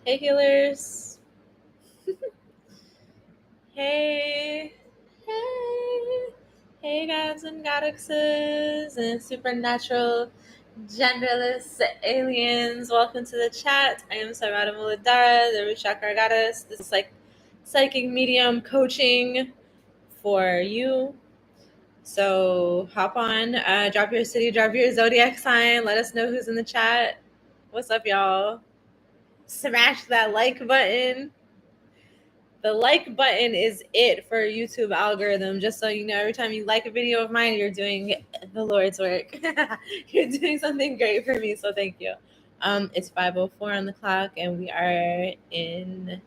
Hey healers. Hey. Hey. Hey gods and goddesses and supernatural genderless aliens. Welcome to the chat. I am Sarada Muladara, the rootchakragoddess. This is like psychic medium coaching for you. So hop on, drop your city, drop your zodiac sign. Let us know who's in the chat. What's up, y'all? Smash that like button. The like button is it for YouTube algorithm. Just so you know, every time you like a video of mine, you're doing the Lord's work. You're doing something great for me, so thank you. It's 5:04 on the clock, and we are in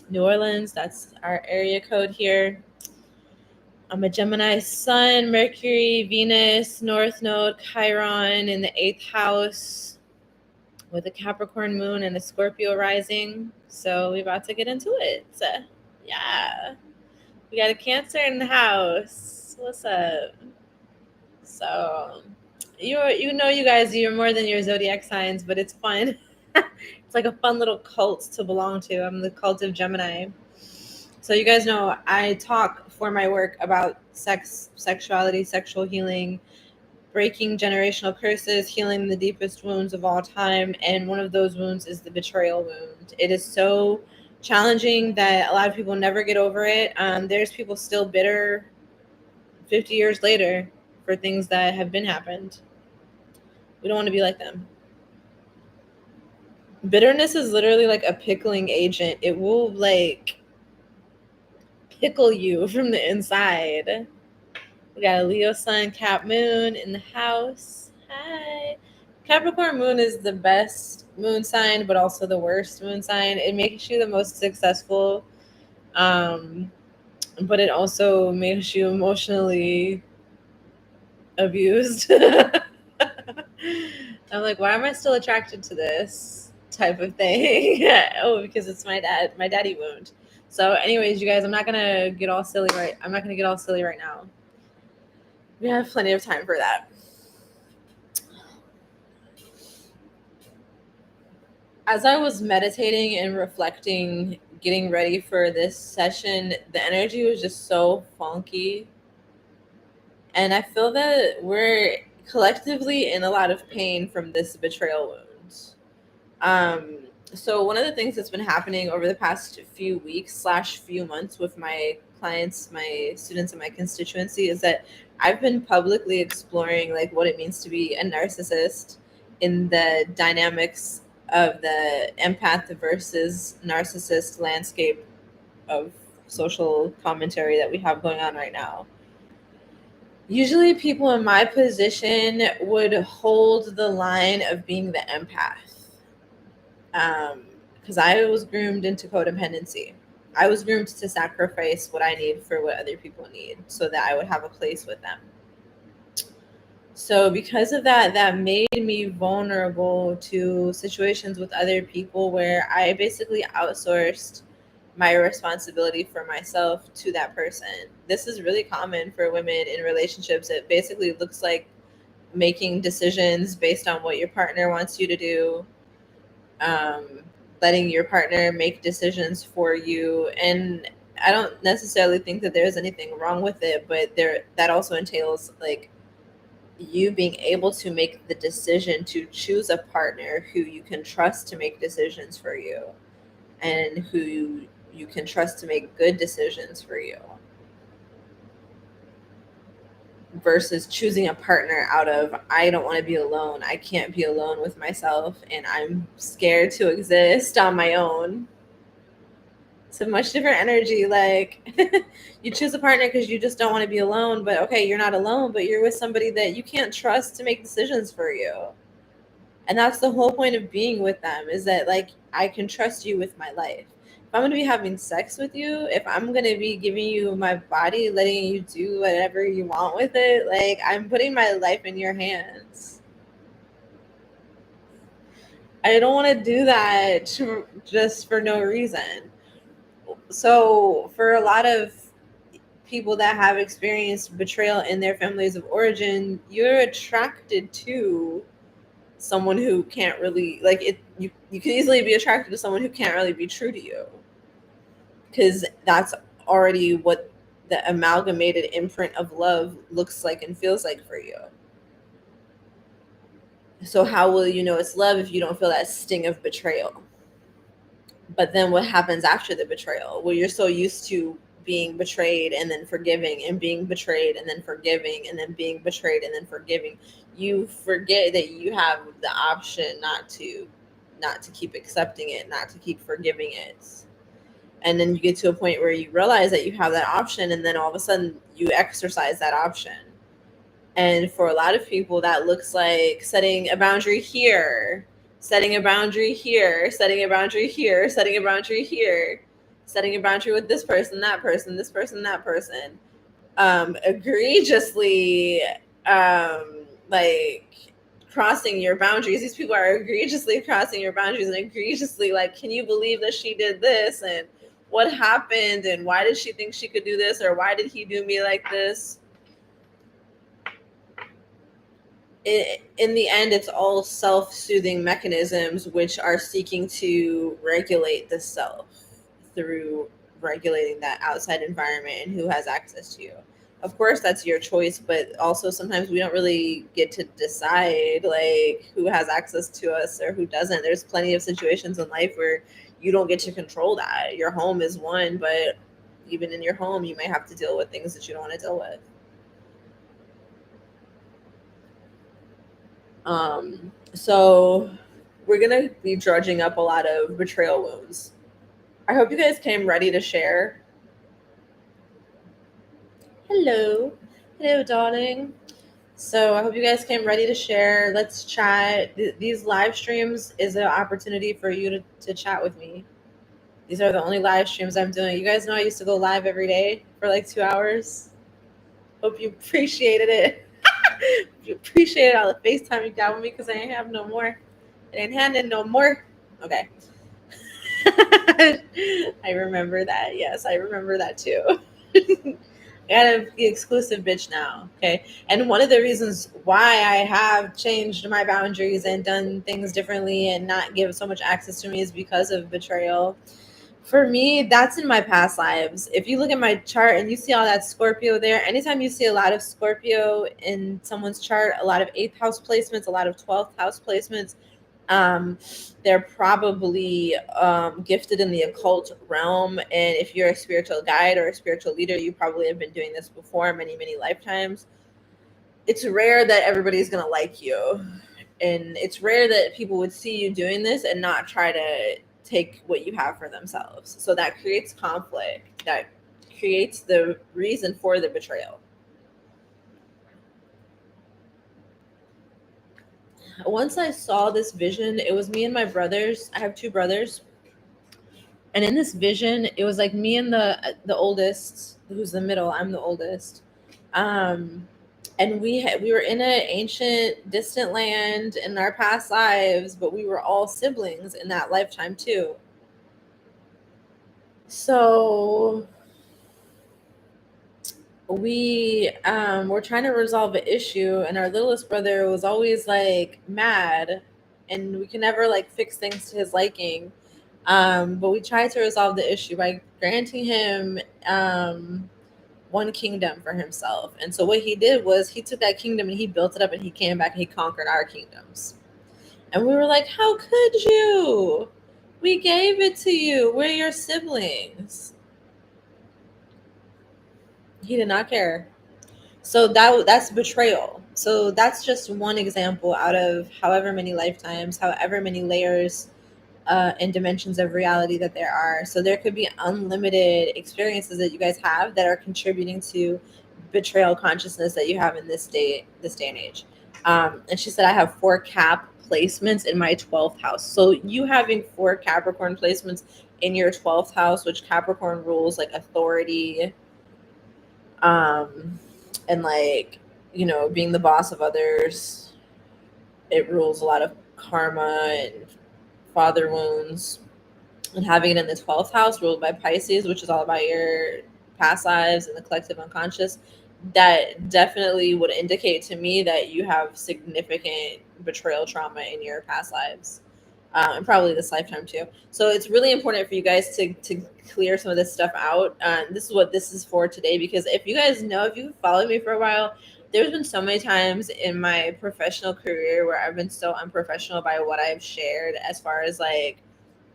New Orleans. That's our area code here. I'm a Gemini Sun, Mercury, Venus, North Node, Chiron in the 8th house with a Capricorn moon and a Scorpio rising. So we're about to get into it. Yeah. We got a Cancer in the house. What's up? So you guys, you're more than your zodiac signs, but it's fun. It's like a fun little cult to belong to. I'm the cult of Gemini. So you guys know I talk for my work about sex, sexuality, sexual healing, breaking generational curses, healing the deepest wounds of all time. And one of those wounds is the betrayal wound. It is so challenging that a lot of people never get over it. There's people still bitter 50 years later for things that have been happened. We don't want to be like them. Bitterness is literally like a pickling agent. It will like pickle you from the inside. We got a Leo sun, Cap moon in the house. Hi. Capricorn moon is the best moon sign, but also the worst moon sign. It makes you the most successful, but it also makes you emotionally abused. I'm like, why am I still attracted to this type of thing? Oh, because it's my daddy wound. So, anyways, you guys, I'm not gonna get all silly right now. We have plenty of time for that. As I was meditating and reflecting, getting ready for this session, the energy was just so funky. And I feel that we're collectively in a lot of pain from this betrayal wound. So one of the things that's been happening over the past few weeks / few months with my clients, my students, and my constituency is that I've been publicly exploring like what it means to be a narcissist in the dynamics of the empath versus narcissist landscape of social commentary that we have going on right now. Usually people in my position would hold the line of being the empath. Because I was groomed into codependency. I was groomed to sacrifice what I need for what other people need so that I would have a place with them. So because of that, that made me vulnerable to situations with other people where I basically outsourced my responsibility for myself to that person. This is really common for women in relationships. It basically looks like making decisions based on what your partner wants you to do, letting your partner make decisions for you. And I don't necessarily think that there's anything wrong with it, but that also entails like you being able to make the decision to choose a partner who you can trust to make decisions for you and who you can trust to make good decisions for you, versus choosing a partner out of I don't want to be alone, I can't be alone with myself, and I'm scared to exist on my own. It's a much different energy. Like you choose a partner because you just don't want to be alone, but okay, you're not alone, but you're with somebody that you can't trust to make decisions for you. And that's the whole point of being with them, is that like I can trust you with my life. If I'm going to be having sex with you, if I'm going to be giving you my body, letting you do whatever you want with it, like I'm putting my life in your hands. I don't want to do that just for no reason. So for a lot of people that have experienced betrayal in their families of origin, you're attracted to someone who can't really like it. You can easily be attracted to someone who can't really be true to you, because that's already what the amalgamated imprint of love looks like and feels like for you. So how will you know it's love if you don't feel that sting of betrayal? But then what happens after the betrayal? Well, you're so used to being betrayed and then forgiving, and being betrayed and then forgiving, and then being betrayed and then forgiving. You forget that you have the option not to keep accepting it, not to keep forgiving it. And then you get to a point where you realize that you have that option, and then all of a sudden you exercise that option. And for a lot of people, that looks like setting a boundary here, setting a boundary here, setting a boundary here, setting a boundary here, setting a boundary with this person, that person, this person, that person. Egregiously, like crossing your boundaries. These people are egregiously crossing your boundaries, and egregiously, like, can you believe that she did this? And what happened? And why did she think she could do this? Or why did he do me like this? In the end, it's all self-soothing mechanisms which are seeking to regulate the self through regulating that outside environment and who has access to you. Of course, that's your choice, but also sometimes we don't really get to decide like who has access to us or who doesn't. There's plenty of situations in life where you don't get to control that. Your home is one, but even in your home, you may have to deal with things that you don't want to deal with. So we're gonna be drudging up a lot of betrayal wounds. I hope you guys came ready to share. Hello. Hello, darling. So I hope you guys came ready to share. Let's chat. These live streams is an opportunity for you to chat with me. These are the only live streams I'm doing. You guys know I used to go live every day for like 2 hours. Hope you appreciated it. You appreciated all the FaceTime you got with me because I ain't have no more. It ain't handing no more. Okay. I remember that. Yes, I remember that too. I gotta be exclusive bitch now. Okay. And one of the reasons why I have changed my boundaries and done things differently and not give so much access to me is because of betrayal. For me, that's in my past lives. If you look at my chart and you see all that Scorpio there, anytime you see a lot of Scorpio in someone's chart, a lot of 8th house placements, a lot of 12th house placements, they're probably gifted in the occult realm. And if you're a spiritual guide or a spiritual leader, you probably have been doing this before many lifetimes. It's rare that everybody's going to like you. And it's rare that people would see you doing this and not try to take what you have for themselves. So that creates conflict. That creates the reason for the betrayal. Once I saw this vision, it was me and my brothers. I have 2 brothers. And in this vision, it was like me and the oldest, who's the middle. I'm the oldest. And we were in an ancient, distant land in our past lives, but we were all siblings in that lifetime too. So we were trying to resolve an issue, and our littlest brother was always like mad, and we could never like fix things to his liking. But we tried to resolve the issue by granting him one kingdom for himself. And so what he did was he took that kingdom and he built it up, and he came back and he conquered our kingdoms. And we were like, how could you? We gave it to you. We're your siblings. He did not care. So that's betrayal. So that's just one example out of however many lifetimes, however many layers and dimensions of reality that there are. So there could be unlimited experiences that you guys have that are contributing to betrayal consciousness that you have in this day and age. And she said, I have 4 Cap placements in my 12th house. So you having 4 Capricorn placements in your 12th house, which Capricorn rules like authority, and like, you know, being the boss of others. It rules a lot of karma and father wounds. And having it in the 12th house ruled by Pisces, which is all about your past lives and the collective unconscious, that definitely would indicate to me that you have significant betrayal trauma in your past lives. And probably this lifetime too. So it's really important for you guys to clear some of this stuff out. This is what this is for today, because if you guys know, if you've followed me for a while, there's been so many times in my professional career where I've been so unprofessional by what I've shared as far as like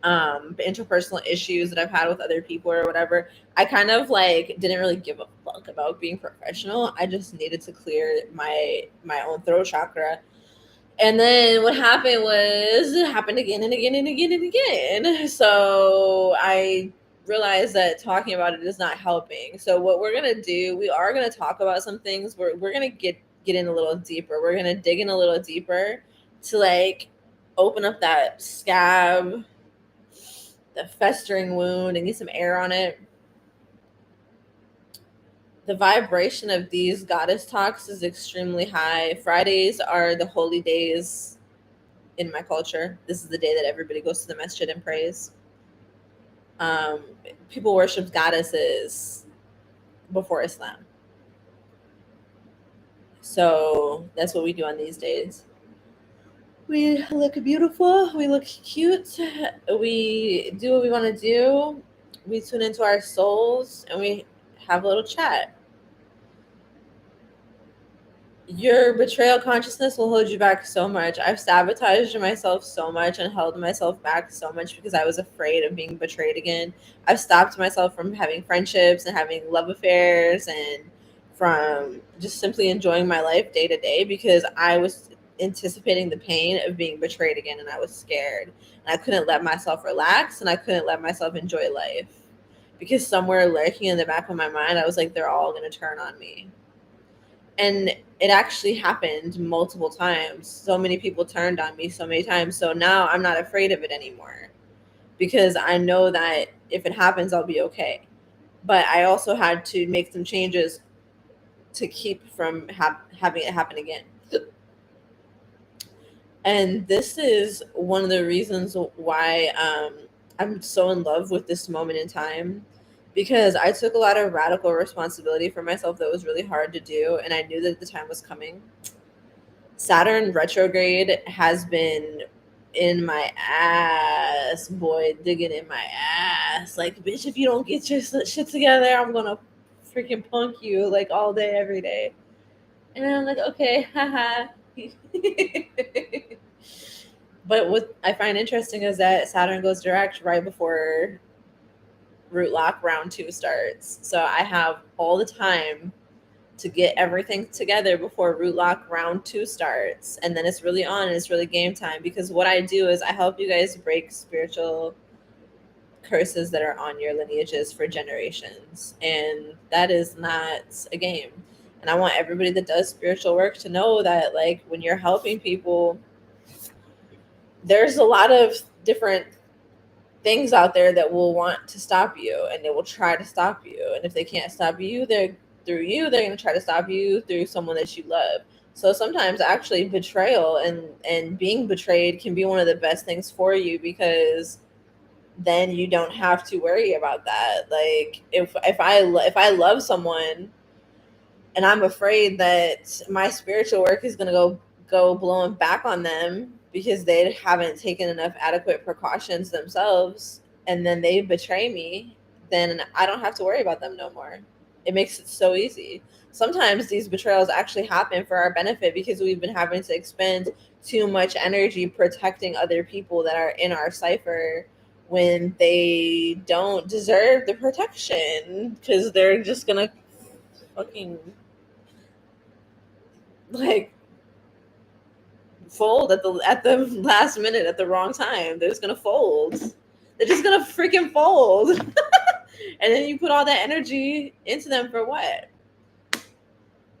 interpersonal issues that I've had with other people or whatever. I kind of like didn't really give a fuck about being professional. I just needed to clear my own throat chakra. And then what happened was it happened again and again and again and again. So I realized that talking about it is not helping. So what we're gonna do, we are gonna talk about some things. We're gonna get in a little deeper. We're gonna dig in a little deeper to like open up that scab, the festering wound, and get some air on it. The vibration of these goddess talks is extremely high. Fridays are the holy days in my culture. This is the day that everybody goes to the masjid and prays. People worship goddesses before Islam. So that's what we do on these days. We look beautiful. We look cute. We do what we want to do. We tune into our souls and we have a little chat. Your betrayal consciousness will hold you back so much. I've sabotaged myself so much and held myself back so much because I was afraid of being betrayed again. I've stopped myself from having friendships and having love affairs and from just simply enjoying my life day to day because I was anticipating the pain of being betrayed again, and I was scared. And I couldn't let myself relax, and I couldn't let myself enjoy life because somewhere lurking in the back of my mind, I was like, they're all going to turn on me. And it actually happened multiple times. So many people turned on me so many times. So now I'm not afraid of it anymore because I know that if it happens, I'll be okay. But I also had to make some changes to keep from having it happen again. And this is one of the reasons why I'm so in love with this moment in time, because I took a lot of radical responsibility for myself that was really hard to do, and I knew that the time was coming. Saturn retrograde has been in my ass, boy, digging in my ass. Like, bitch, if you don't get your shit together, I'm gonna freaking punk you like all day, every day. And I'm like, okay, haha. But what I find interesting is that Saturn goes direct right before root lock round 2 starts. So I have all the time to get everything together before root lock round 2 starts. And then it's really on and it's really game time, because what I do is I help you guys break spiritual curses that are on your lineages for generations. And that is not a game. And I want everybody that does spiritual work to know that, like, when you're helping people, there's a lot of different things out there that will want to stop you, and they will try to stop you. And if they can't stop you, they're going to try to stop you through someone that you love. So sometimes actually betrayal and being betrayed can be one of the best things for you, because then you don't have to worry about that. Like, if I love someone and I'm afraid that my spiritual work is going to go blowing back on them because they haven't taken enough adequate precautions themselves, and then they betray me, then I don't have to worry about them no more. It makes it so easy. Sometimes these betrayals actually happen for our benefit because we've been having to expend too much energy protecting other people that are in our cipher when they don't deserve the protection, because they're just gonna fucking like fold at the last minute at the wrong time. They're just gonna fold. They're just gonna freaking fold. And then you put all that energy into them for what?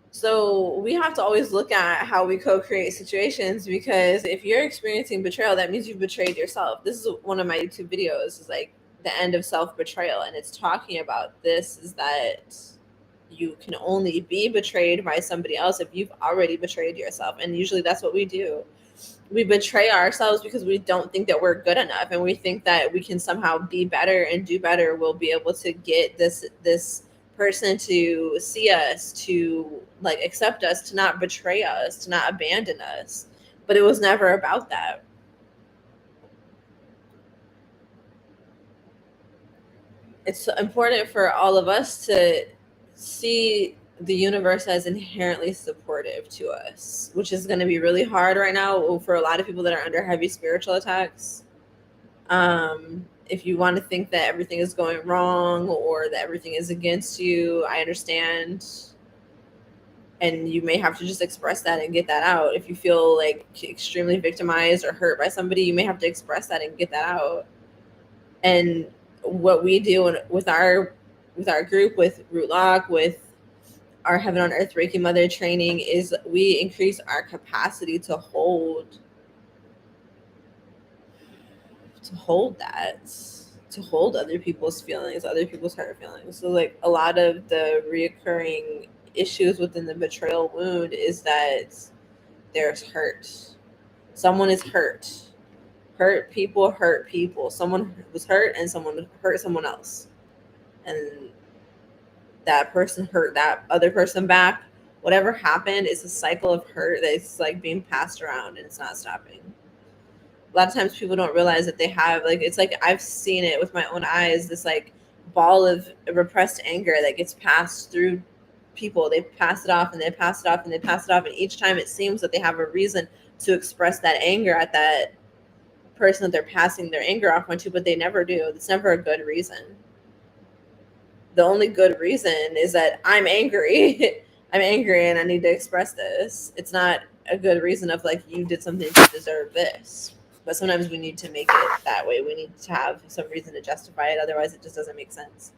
So we have to always look at how we co-create situations, because if you're experiencing betrayal, that means you've betrayed yourself. This is one of my YouTube videos, is like the end of self-betrayal, and it's talking about this, is that you can only be betrayed by somebody else if you've already betrayed yourself. And usually that's what we do. We betray ourselves because we don't think that we're good enough, and we think that we can somehow be better and do better. We'll be able to get this person to see us, to like accept us, to not betray us, to not abandon us. But it was never about that. It's important for all of us to see the universe as inherently supportive to us, which is going to be really hard right now for a lot of people that are under heavy spiritual attacks. If you want to think that everything is going wrong or that everything is against you, I understand. And you may have to just express that and get that out. If you feel like extremely victimized or hurt by somebody, you may have to express that and get that out. And what we do with our group, with Rootlock, with our Heaven on Earth Reiki Mother training, is we increase our capacity to hold that, to hold other people's feelings, other people's hurt feelings. So like a lot of the reoccurring issues within the betrayal wound is that there's hurt. Someone is hurt. Hurt people. Someone was hurt and someone hurt someone else. And that person hurt that other person back. Whatever happened is a cycle of hurt that's like being passed around and it's not stopping. A lot of times people don't realize that they have, like, it's like I've seen it with my own eyes, this like ball of repressed anger that gets passed through people. They pass it off and they pass it off and they pass it off, and each time it seems that they have a reason to express that anger at that person that they're passing their anger off onto, but they never do. It's never a good reason. The only good reason is that I'm angry. I'm angry and I need to express this. It's not a good reason of like, you did something to deserve this. But sometimes we need to make it that way. We need to have some reason to justify it. Otherwise, it just doesn't make sense.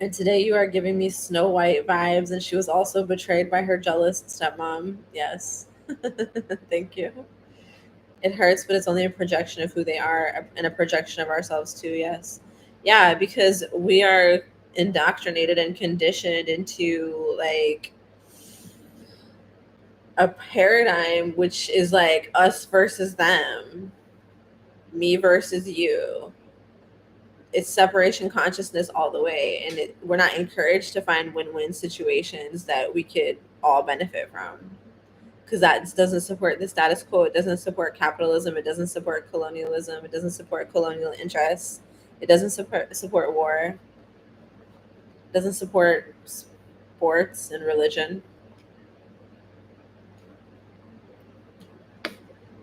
And today you are giving me Snow White vibes, and she was also betrayed by her jealous stepmom. Yes. Thank you. It hurts, but it's only a projection of who they are and a projection of ourselves too. Yes. Yeah, because we are indoctrinated and conditioned into like a paradigm which is like us versus them, me versus you. It's separation consciousness all the way, and we're not encouraged to find win-win situations that we could all benefit from, because that doesn't support the status quo. It doesn't support capitalism. It doesn't support colonialism. It doesn't support colonial interests. It doesn't support war. It doesn't support sports and religion.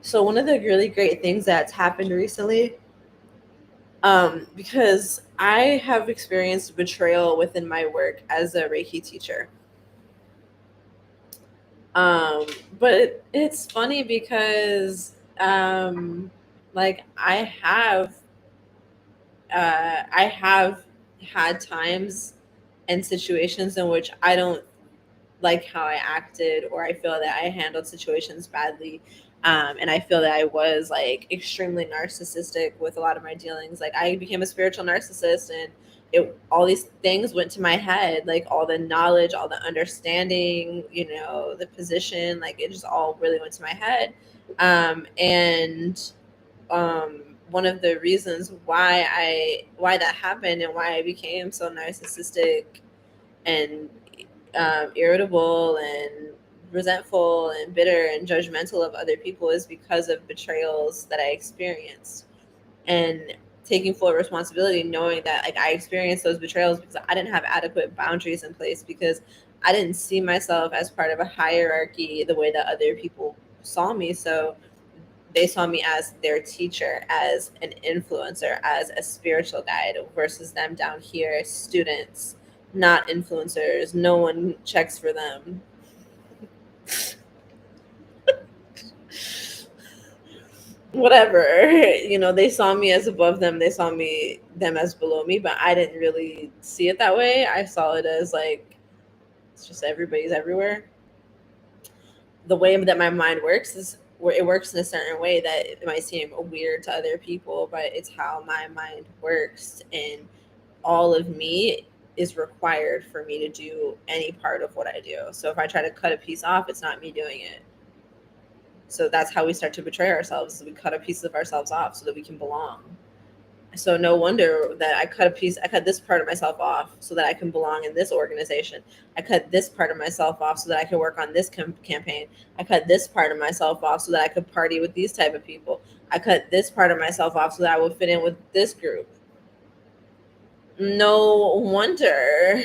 So one of the really great things that's happened recently, because I have experienced betrayal within my work as a Reiki teacher. But it's funny because like I have had times and situations in which I don't like how I acted, or I feel that I handled situations badly. And I feel that I was like extremely narcissistic with a lot of my dealings. Like I became a spiritual narcissist, and all these things went to my head, like all the knowledge, all the understanding, the position, like it just all really went to my head. And one of the reasons why that happened and why I became so narcissistic and irritable and resentful and bitter and judgmental of other people is because of betrayals that I experienced, and taking full responsibility, knowing that like I experienced those betrayals because I didn't have adequate boundaries in place, because I didn't see myself as part of a hierarchy the way that other people saw me. So they saw me as their teacher, as an influencer, as a spiritual guide, versus them down here, students, not influencers. No one checks for them. Whatever. They saw me as above them. They saw them as below me, but I didn't really see it that way. I saw it as like, it's just everybody's everywhere. The way that my mind works is where it works in a certain way that it might seem weird to other people, but it's how my mind works, and all of me is required for me to do any part of what I do. So if I try to cut a piece off, it's not me doing it. So that's how we start to betray ourselves. We cut a piece of ourselves off so that we can belong. So no wonder that I cut this part of myself off so that I can belong in this organization. I cut this part of myself off so that I can work on this campaign. I cut this part of myself off so that I could party with these type of people. I cut this part of myself off so that I would fit in with this group. No wonder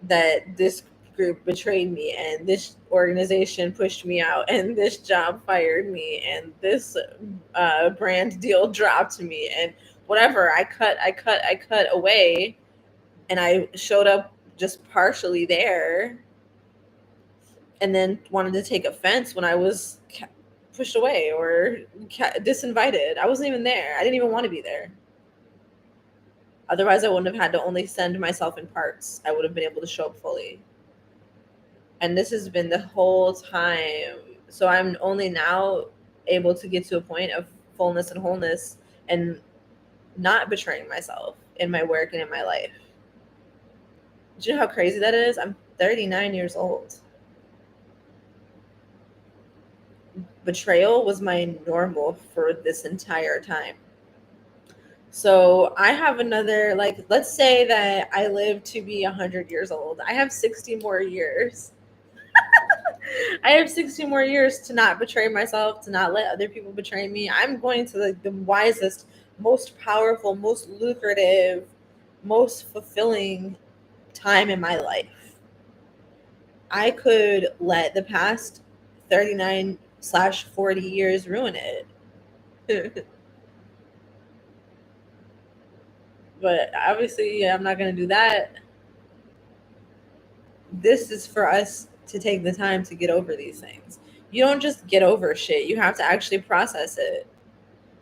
that this group betrayed me and this organization pushed me out and this job fired me and this brand deal dropped me and whatever. I cut away, and I showed up just partially there, and then wanted to take offense when I was pushed away or disinvited. I wasn't even there. I didn't even want to be there. Otherwise, I wouldn't have had to only send myself in parts. I would have been able to show up fully. And this has been the whole time. So I'm only now able to get to a point of fullness and wholeness and not betraying myself in my work and in my life. Do you know how crazy that is? I'm 39 years old. Betrayal was my normal for this entire time. So I have another, like, let's say that I live to be 100 years old. I have 60 more years. I have 60 more years to not betray myself, to not let other people betray me. I'm going to the wisest, most powerful, most lucrative, most fulfilling time in my life. I could let the past 39/40 years ruin it. But obviously, I'm not going to do that. This is for us to take the time to get over these things. You don't just get over shit, you have to actually process it.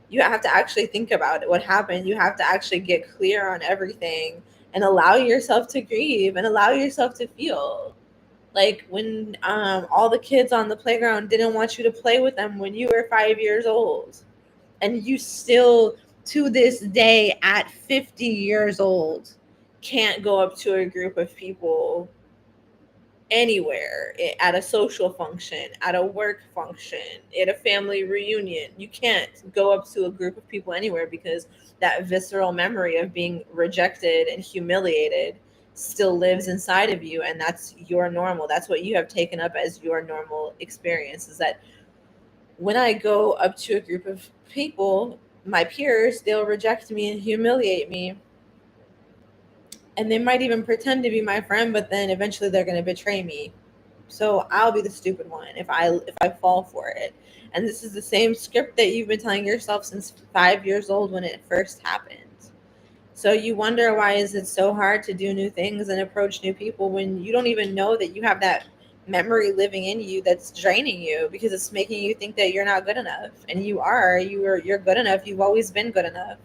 You have to actually think about it, what happened. You have to actually get clear on everything and allow yourself to grieve and allow yourself to feel. Like when all the kids on the playground didn't want you to play with them when you were 5 years old, and you still to this day at 50 years old can't go up to a group of people anywhere, at a social function, at a work function, at a family reunion. You can't go up to a group of people anywhere because that visceral memory of being rejected and humiliated still lives inside of you, and that's your normal. That's what you have taken up as your normal experience, is that when I go up to a group of people, my peers, they'll reject me and humiliate me, and they might even pretend to be my friend, but then eventually they're going to betray me. So I'll be the stupid one if I fall for it. And this is the same script that you've been telling yourself since 5 years old when it first happened. So you wonder, why is it so hard to do new things and approach new people when you don't even know that you have that memory living in you that's draining you, because it's making you think that you're not good enough. And you're good enough. You've always been good enough.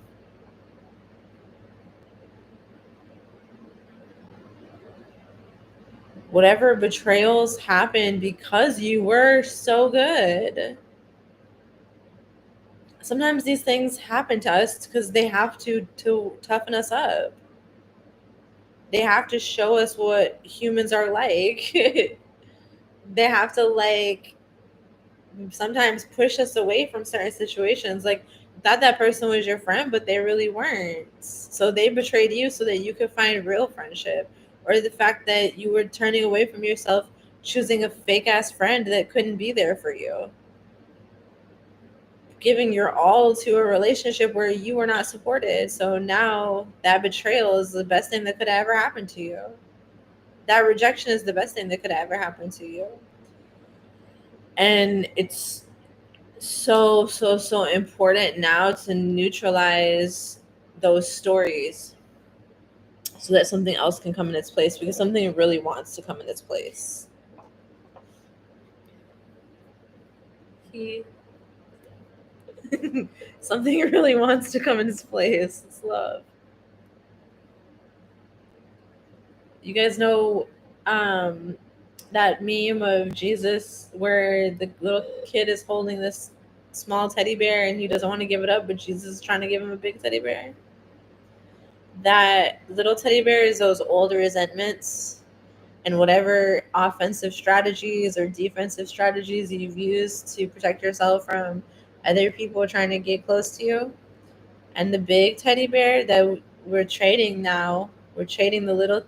Whatever betrayals happened because you were so good. Sometimes these things happen to us because they have to toughen us up. They have to show us what humans are like. They have to, like, sometimes push us away from certain situations. Like, thought that person was your friend, but they really weren't. So they betrayed you so that you could find real friendship. Or the fact that you were turning away from yourself, choosing a fake ass friend that couldn't be there for you. Giving your all to a relationship where you were not supported. So now that betrayal is the best thing that could ever happen to you. That rejection is the best thing that could ever happen to you. And it's so important now to neutralize those stories so that something else can come in its place, because something really wants to come in its place. He Something really wants to come in its place. It's love. You guys know that meme of Jesus where the little kid is holding this small teddy bear and he doesn't want to give it up, but Jesus is trying to give him a big teddy bear? That little teddy bear is those old resentments and whatever offensive strategies or defensive strategies you've used to protect yourself from other people trying to get close to you. And the big teddy bear that we're trading now, we're trading the little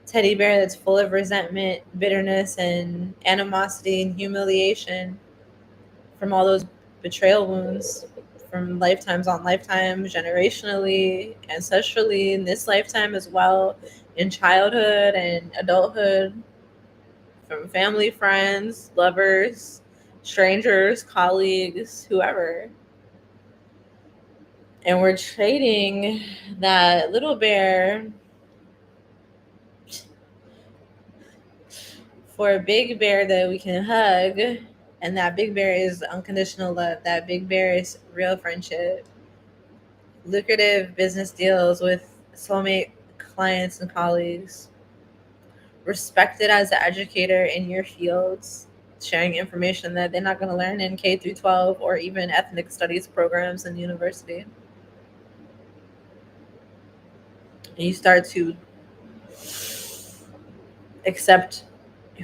teddy bear that's full of resentment, bitterness, and animosity and humiliation from all those betrayal wounds from lifetimes on lifetimes, generationally, ancestrally, in this lifetime as well, in childhood and adulthood, from family, friends, lovers, strangers, colleagues, whoever. And we're trading that little bear for a big bear that we can hug. And that big bear is unconditional love. That big bear is real friendship, lucrative business deals with soulmate clients and colleagues, respected as an educator in your fields, sharing information that they're not going to learn in K through 12 or even ethnic studies programs in university. And you start to accept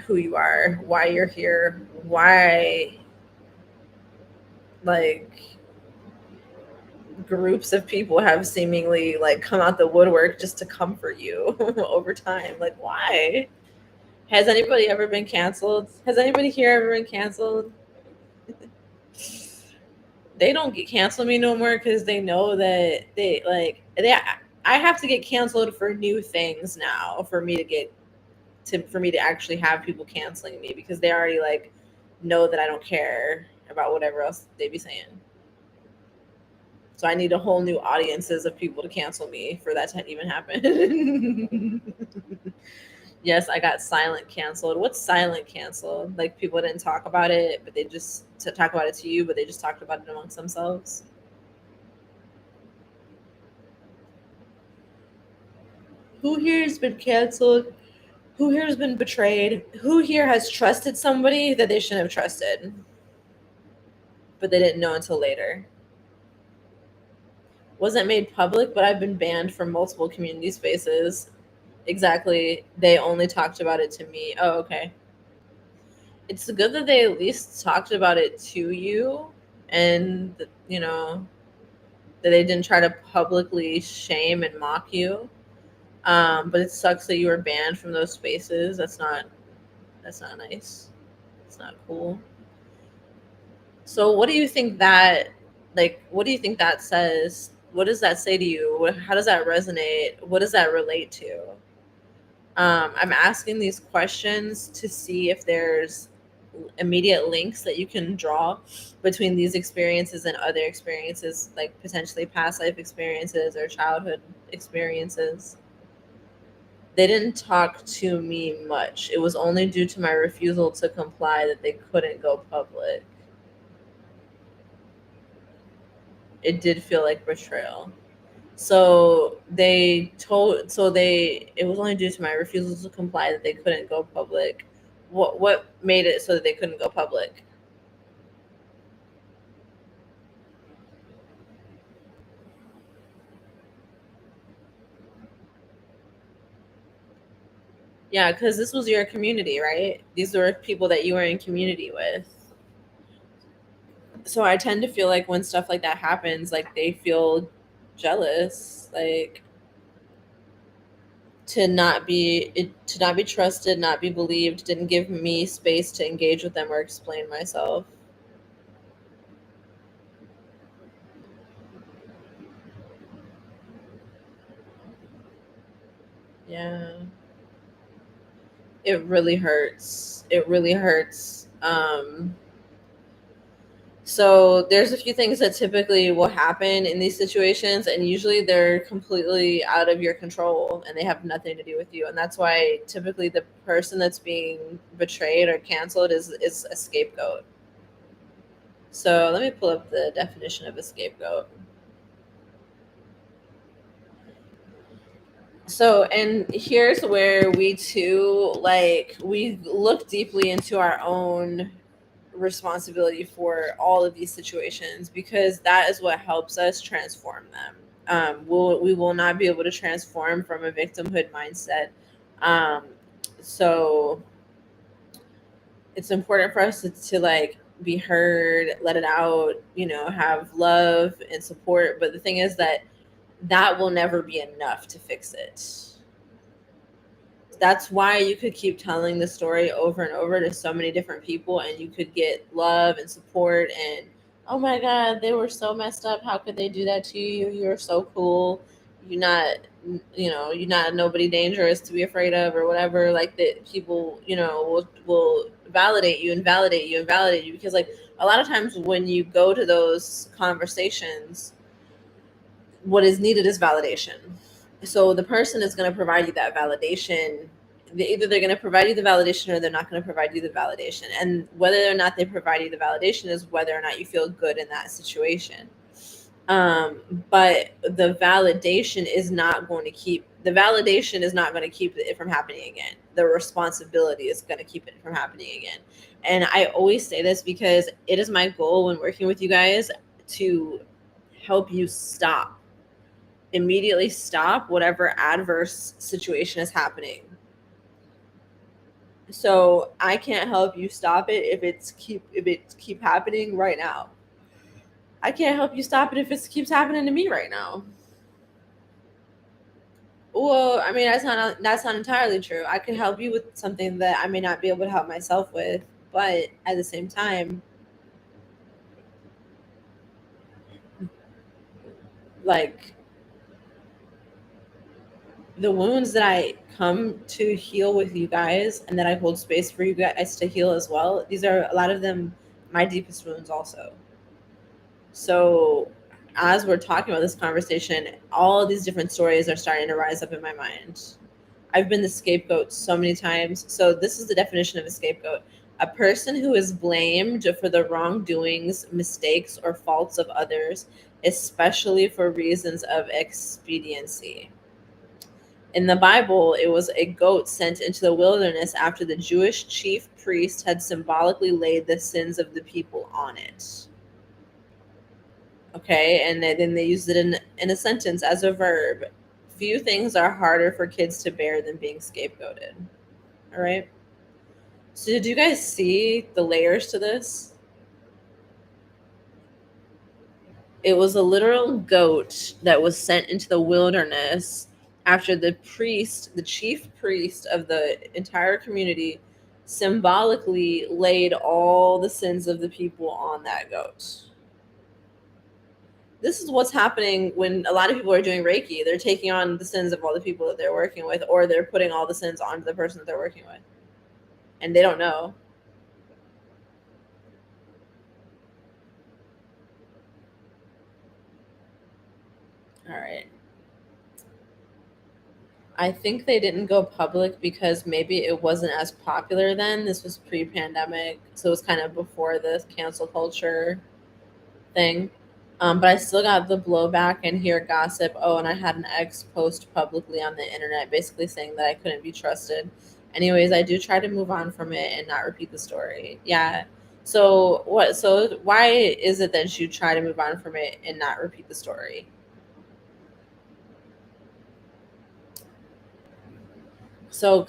who you are, why you're here, why like groups of people have seemingly like come out the woodwork just to comfort you over time. Like, why? Has anybody ever been canceled? Has anybody here ever been canceled? They don't get cancel me no more because they know that I have to get canceled for new things now for me to get for me to actually have people canceling me, because they already like know that I don't care about whatever else they be saying. So I need a whole new audiences of people to cancel me for that to even happen. Yes, I got silent canceled. What's silent canceled? Like people didn't talk about it, but they just to talk about it to you, but they just talked about it amongst themselves. Who here has been canceled? Who here has been betrayed? Who here has trusted somebody that they shouldn't have trusted, but they didn't know until later? Wasn't made public, but I've been banned from multiple community spaces. Exactly. They only talked about it to me. Oh, okay. It's good that they at least talked about it to you, and, you know, that they didn't try to publicly shame and mock you. But it sucks that you were banned from those spaces. That's not nice. It's not cool. So what do you think that what do you think that says? What does that say to you? How does that resonate? What does that relate to? I'm asking these questions to see if there's immediate links that you can draw between these experiences and other experiences, like potentially past life experiences or childhood experiences. They didn't talk to me much. It was only due to my refusal to comply that they couldn't go public. It did feel like betrayal. It was only due to my refusal to comply that they couldn't go public. What made it so that they couldn't go public? Yeah, because this was your community, right? These were people that you were in community with. So I tend to feel like when stuff like that happens, like they feel jealous, like to not be trusted, not be believed, didn't give me space to engage with them or explain myself. Yeah. It really hurts. It really hurts. So there's a few things that typically will happen in these situations, and usually they're completely out of your control and they have nothing to do with you. And that's why typically the person that's being betrayed or canceled is a scapegoat. So let me pull up the definition of a scapegoat. So, and here's where we too, like, we look deeply into our own responsibility for all of these situations, because that is what helps us transform them. We will not be able to transform from a victimhood mindset. Um, so it's important for us to like be heard, let it out, have love and support. But the thing is that will never be enough to fix it. That's why you could keep telling the story over and over to so many different people, and you could get love and support and, oh my god, they were so messed up, how could they do that to you, you're so cool, you're not you're not nobody dangerous to be afraid of, or whatever. Like, that people will validate you and validate you and validate you, because like a lot of times when you go to those conversations, what is needed is validation. So the person is going to provide you that validation. Either they're going to provide you the validation, or they're not going to provide you the validation. And whether or not they provide you the validation is whether or not you feel good in that situation. But the validation is not going to keep it from happening again. The responsibility is going to keep it from happening again. And I always say this because it is my goal when working with you guys to help you immediately stop whatever adverse situation is happening. So I can't help you stop it if it keep happening right now. I can't help you stop it if it keeps happening to me right now. Well, I mean, that's not entirely true. I can help you with something that I may not be able to help myself with, but at the same time, like, the wounds that I come to heal with you guys, and that I hold space for you guys to heal as well, these are a lot of them my deepest wounds also. So as we're talking about this conversation, all of these different stories are starting to rise up in my mind. I've been the scapegoat so many times. So this is the definition of a scapegoat: a person who is blamed for the wrongdoings, mistakes, or faults of others, especially for reasons of expediency. In the Bible, it was a goat sent into the wilderness after the Jewish chief priest had symbolically laid the sins of the people on it. Okay, and then they used it in a sentence as a verb. Few things are harder for kids to bear than being scapegoated. All right. So did you guys see the layers to this? It was a literal goat that was sent into the wilderness after the chief priest of the entire community, symbolically laid all the sins of the people on that goat. This is what's happening when a lot of people are doing Reiki. They're taking on the sins of all the people that they're working with, or they're putting all the sins onto the person that they're working with, and they don't know. All right. I think they didn't go public because maybe it wasn't as popular then. This was pre-pandemic, so it was kind of before the cancel culture thing. But I still got the blowback and hear gossip. Oh, and I had an ex post publicly on the internet basically saying that I couldn't be trusted. Anyways, I do try to move on from it and not repeat the story. Yeah. So what? So why is it that you try to move on from it and not repeat the story? So,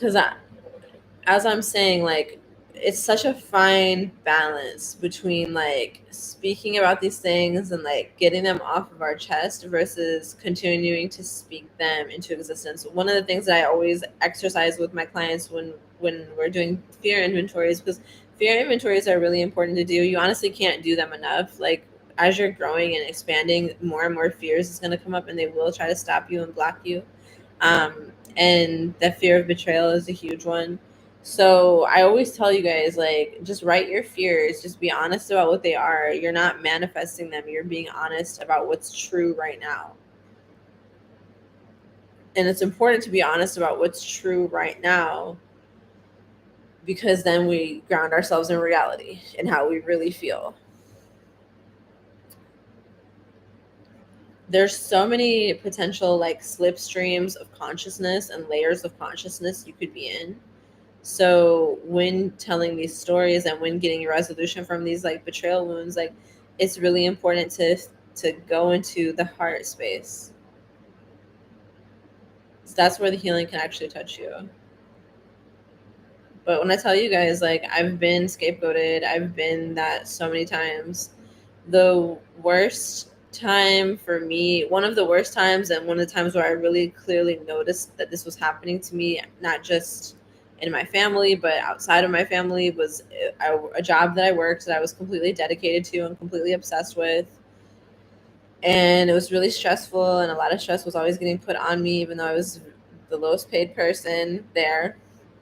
as I'm saying, like, it's such a fine balance between like speaking about these things and like getting them off of our chest versus continuing to speak them into existence. One of the things that I always exercise with my clients when we're doing fear inventories, because fear inventories are really important to do. You honestly can't do them enough. Like, as you're growing and expanding, more and more fears is going to come up, and they will try to stop you and block you. And the fear of betrayal is a huge one. So I always tell you guys, like, just write your fears, just be honest about what they are. You're not manifesting them, you're being honest about what's true right now. And it's important to be honest about what's true right now, because then we ground ourselves in reality and how we really feel. There's so many potential like slipstreams of consciousness and layers of consciousness you could be in. So when telling these stories and when getting a resolution from these like betrayal wounds, like, it's really important to go into the heart space. So that's where the healing can actually touch you. But when I tell you guys, like, I've been scapegoated, I've been that so many times. The worst time for me, one of the worst times, and one of the times where I really clearly noticed that this was happening to me, not just in my family, but outside of my family, was a job that I worked that I was completely dedicated to and completely obsessed with. And it was really stressful, and a lot of stress was always getting put on me, even though I was the lowest paid person there.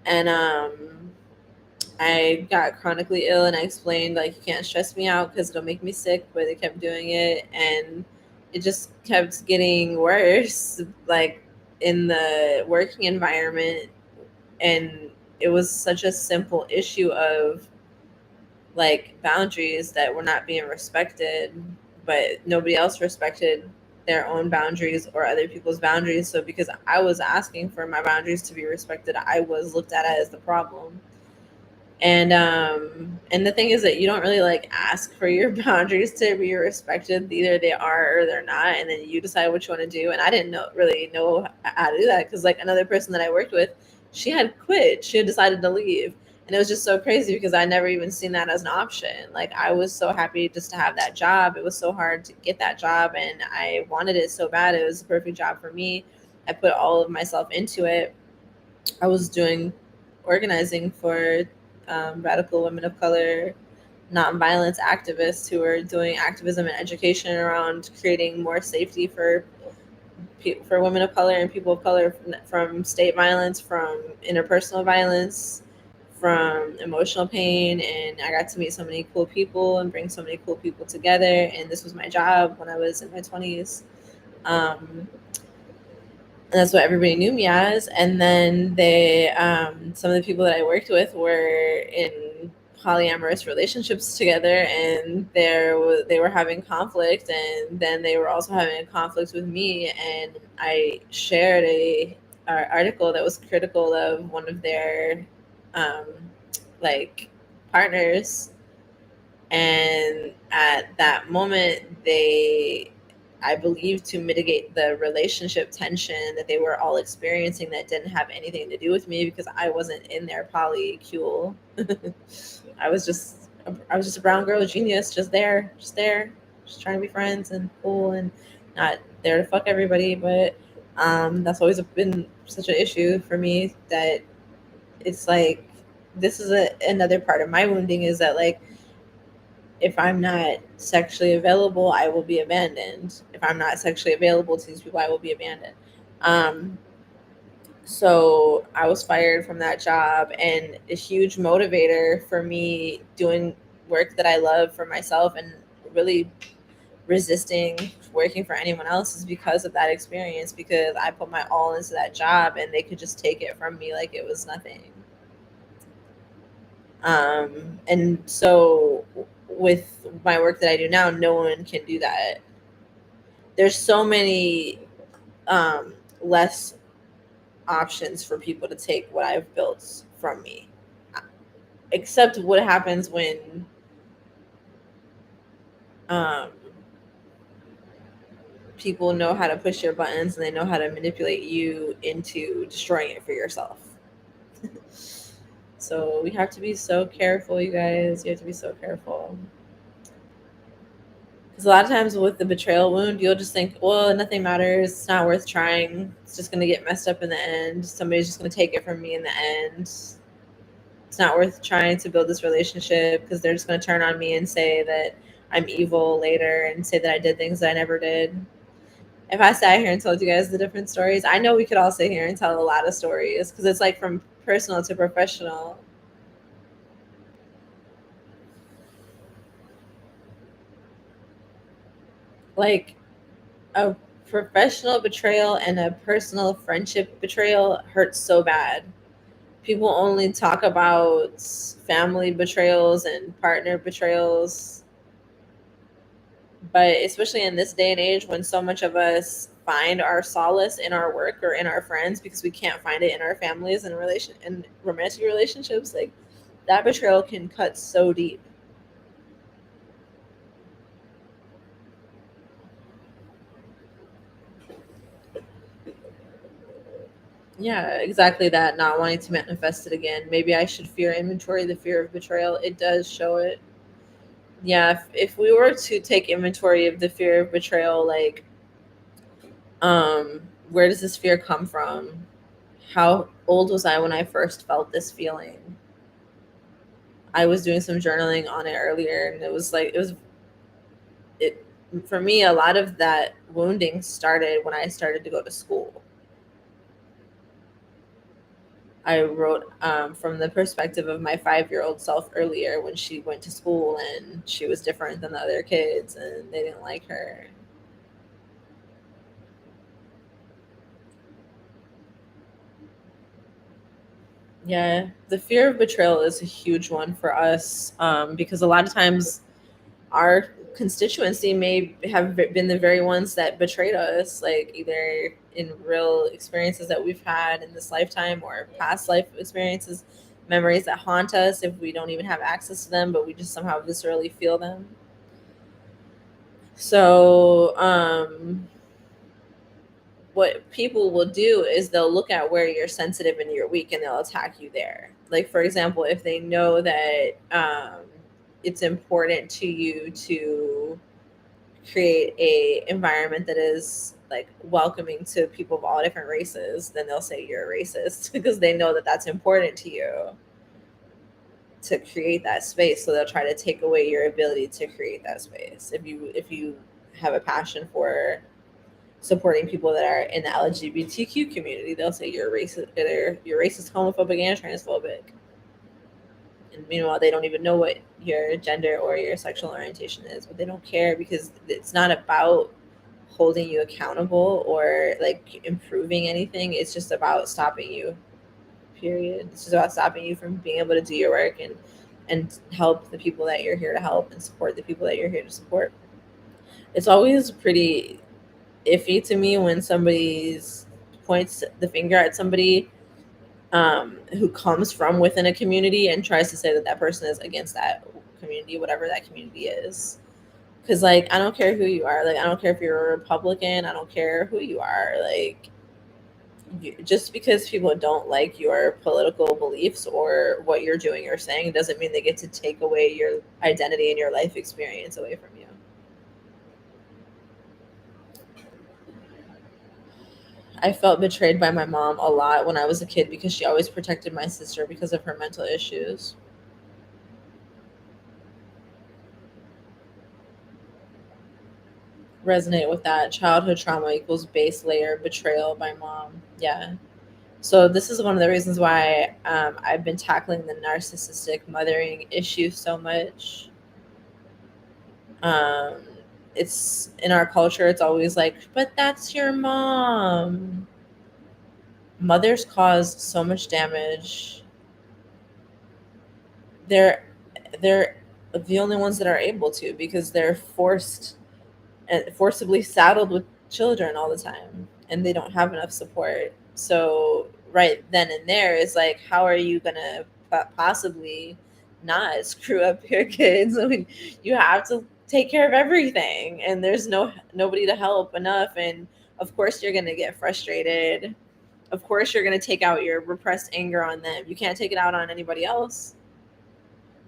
And I got chronically ill, and I explained, like, you can't stress me out because it'll make me sick, but they kept doing it, and it just kept getting worse, like, in the working environment. And it was such a simple issue of, like, boundaries that were not being respected, but nobody else respected their own boundaries or other people's boundaries. So because I was asking for my boundaries to be respected, I was looked at as the problem. And the thing is that you don't really, like, ask for your boundaries to be respected. Either they are or they're not, and then you decide what you want to do. And I didn't really know how to do that, because, like, another person that I worked with, she had quit, she had decided to leave. And it was just so crazy because I never even seen that as an option. Like, I was so happy just to have that job. It was so hard to get that job, and I wanted it so bad. It was the perfect job for me. I put all of myself into it. I was doing organizing for radical women of color, nonviolence activists who are doing activism and education around creating more safety for women of color and people of color from state violence, from interpersonal violence, from emotional pain. And I got to meet so many cool people and bring so many cool people together. And this was my job when I was in my 20s. And that's what everybody knew me as. And then some of the people that I worked with were in polyamorous relationships together, and they were having conflict, and then they were also having a conflict with me. And I shared a article that was critical of one of their um, like partners. And at that moment, I believe, to mitigate the relationship tension that they were all experiencing, that didn't have anything to do with me, because I wasn't in their polycule. I was just a brown girl genius, just there, just trying to be friends and cool, and not there to fuck everybody. But that's always been such an issue for me, that it's like, this is another part of my wounding, is that, like, if I'm not sexually available, I will be abandoned. If I'm not sexually available to these people, I will be abandoned. Um, so I was fired from that job, and a huge motivator for me doing work that I love for myself and really resisting working for anyone else is because of that experience, because I put my all into that job and they could just take it from me like it was nothing. And so with my work that I do now, no one can do that. There's so many less options for people to take what I've built from me, except what happens when um, people know how to push your buttons, and they know how to manipulate you into destroying it for yourself. So we have to be so careful, you guys. You have to be so careful. Because a lot of times with the betrayal wound, you'll just think, well, nothing matters. It's not worth trying. It's just going to get messed up in the end. Somebody's just going to take it from me in the end. It's not worth trying to build this relationship, because they're just going to turn on me and say that I'm evil later, and say that I did things that I never did. If I sat here and told you guys the different stories, I know we could all sit here and tell a lot of stories, because it's like from personal to professional. Like, a professional betrayal and a personal friendship betrayal hurts so bad. People only talk about family betrayals and partner betrayals, but especially in this day and age, when so much of us find our solace in our work or in our friends, because we can't find it in our families and romantic relationships, like, that betrayal can cut so deep. Yeah, exactly that. Not wanting to manifest it again. Maybe I should fear inventory, the fear of betrayal. It does show it. Yeah, if we were to take inventory of the fear of betrayal, like, where does this fear come from? How old was I when I first felt this feeling? I was doing some journaling on it earlier, and it for me, a lot of that wounding started when I started to go to school. I wrote, from the perspective of my 5-year-old self earlier, when she went to school and she was different than the other kids and they didn't like her. Yeah, the fear of betrayal is a huge one for us, because a lot of times our constituency may have been the very ones that betrayed us, like either in real experiences that we've had in this lifetime or past life experiences, memories that haunt us if we don't even have access to them, but we just somehow viscerally feel them. So, what people will do is they'll look at where you're sensitive and you're weak and they'll attack you there. Like, for example, if they know that, it's important to you to create a environment that is like welcoming to people of all different races, then they'll say you're a racist because they know that that's important to you to create that space. So they'll try to take away your ability to create that space. If you have a passion for supporting people that are in the LGBTQ community, they'll say you're racist, homophobic, and transphobic. And meanwhile, they don't even know what your gender or your sexual orientation is, but they don't care because it's not about holding you accountable or like improving anything. It's just about stopping you. Period. It's just about stopping you from being able to do your work and help the people that you're here to help and support the people that you're here to support. It's always pretty iffy to me when somebody's points the finger at somebody, who comes from within a community and tries to say that that person is against that community, whatever that community is. Because, like, I don't care who you are. Like, I don't care if you're a Republican. I don't care who you are. Like, just because people don't like your political beliefs or what you're doing or saying doesn't mean they get to take away your identity and your life experience away from you. I felt betrayed by my mom a lot when I was a kid because she always protected my sister because of her mental issues. Resonate with that. Childhood trauma equals base layer betrayal by mom. Yeah. So this is one of the reasons why, I've been tackling the narcissistic mothering issue so much. Um, it's in our culture. It's always like, but that's your mom. Mothers cause so much damage. They're they're the only ones that are able to because they're forcibly saddled with children all the time and they don't have enough support. So right then and there is like, how are you gonna possibly not screw up your kids? I mean, you have to take care of everything and there's nobody to help enough, and of course you're gonna get frustrated. Of course you're gonna take out your repressed anger on them. You can't take it out on anybody else.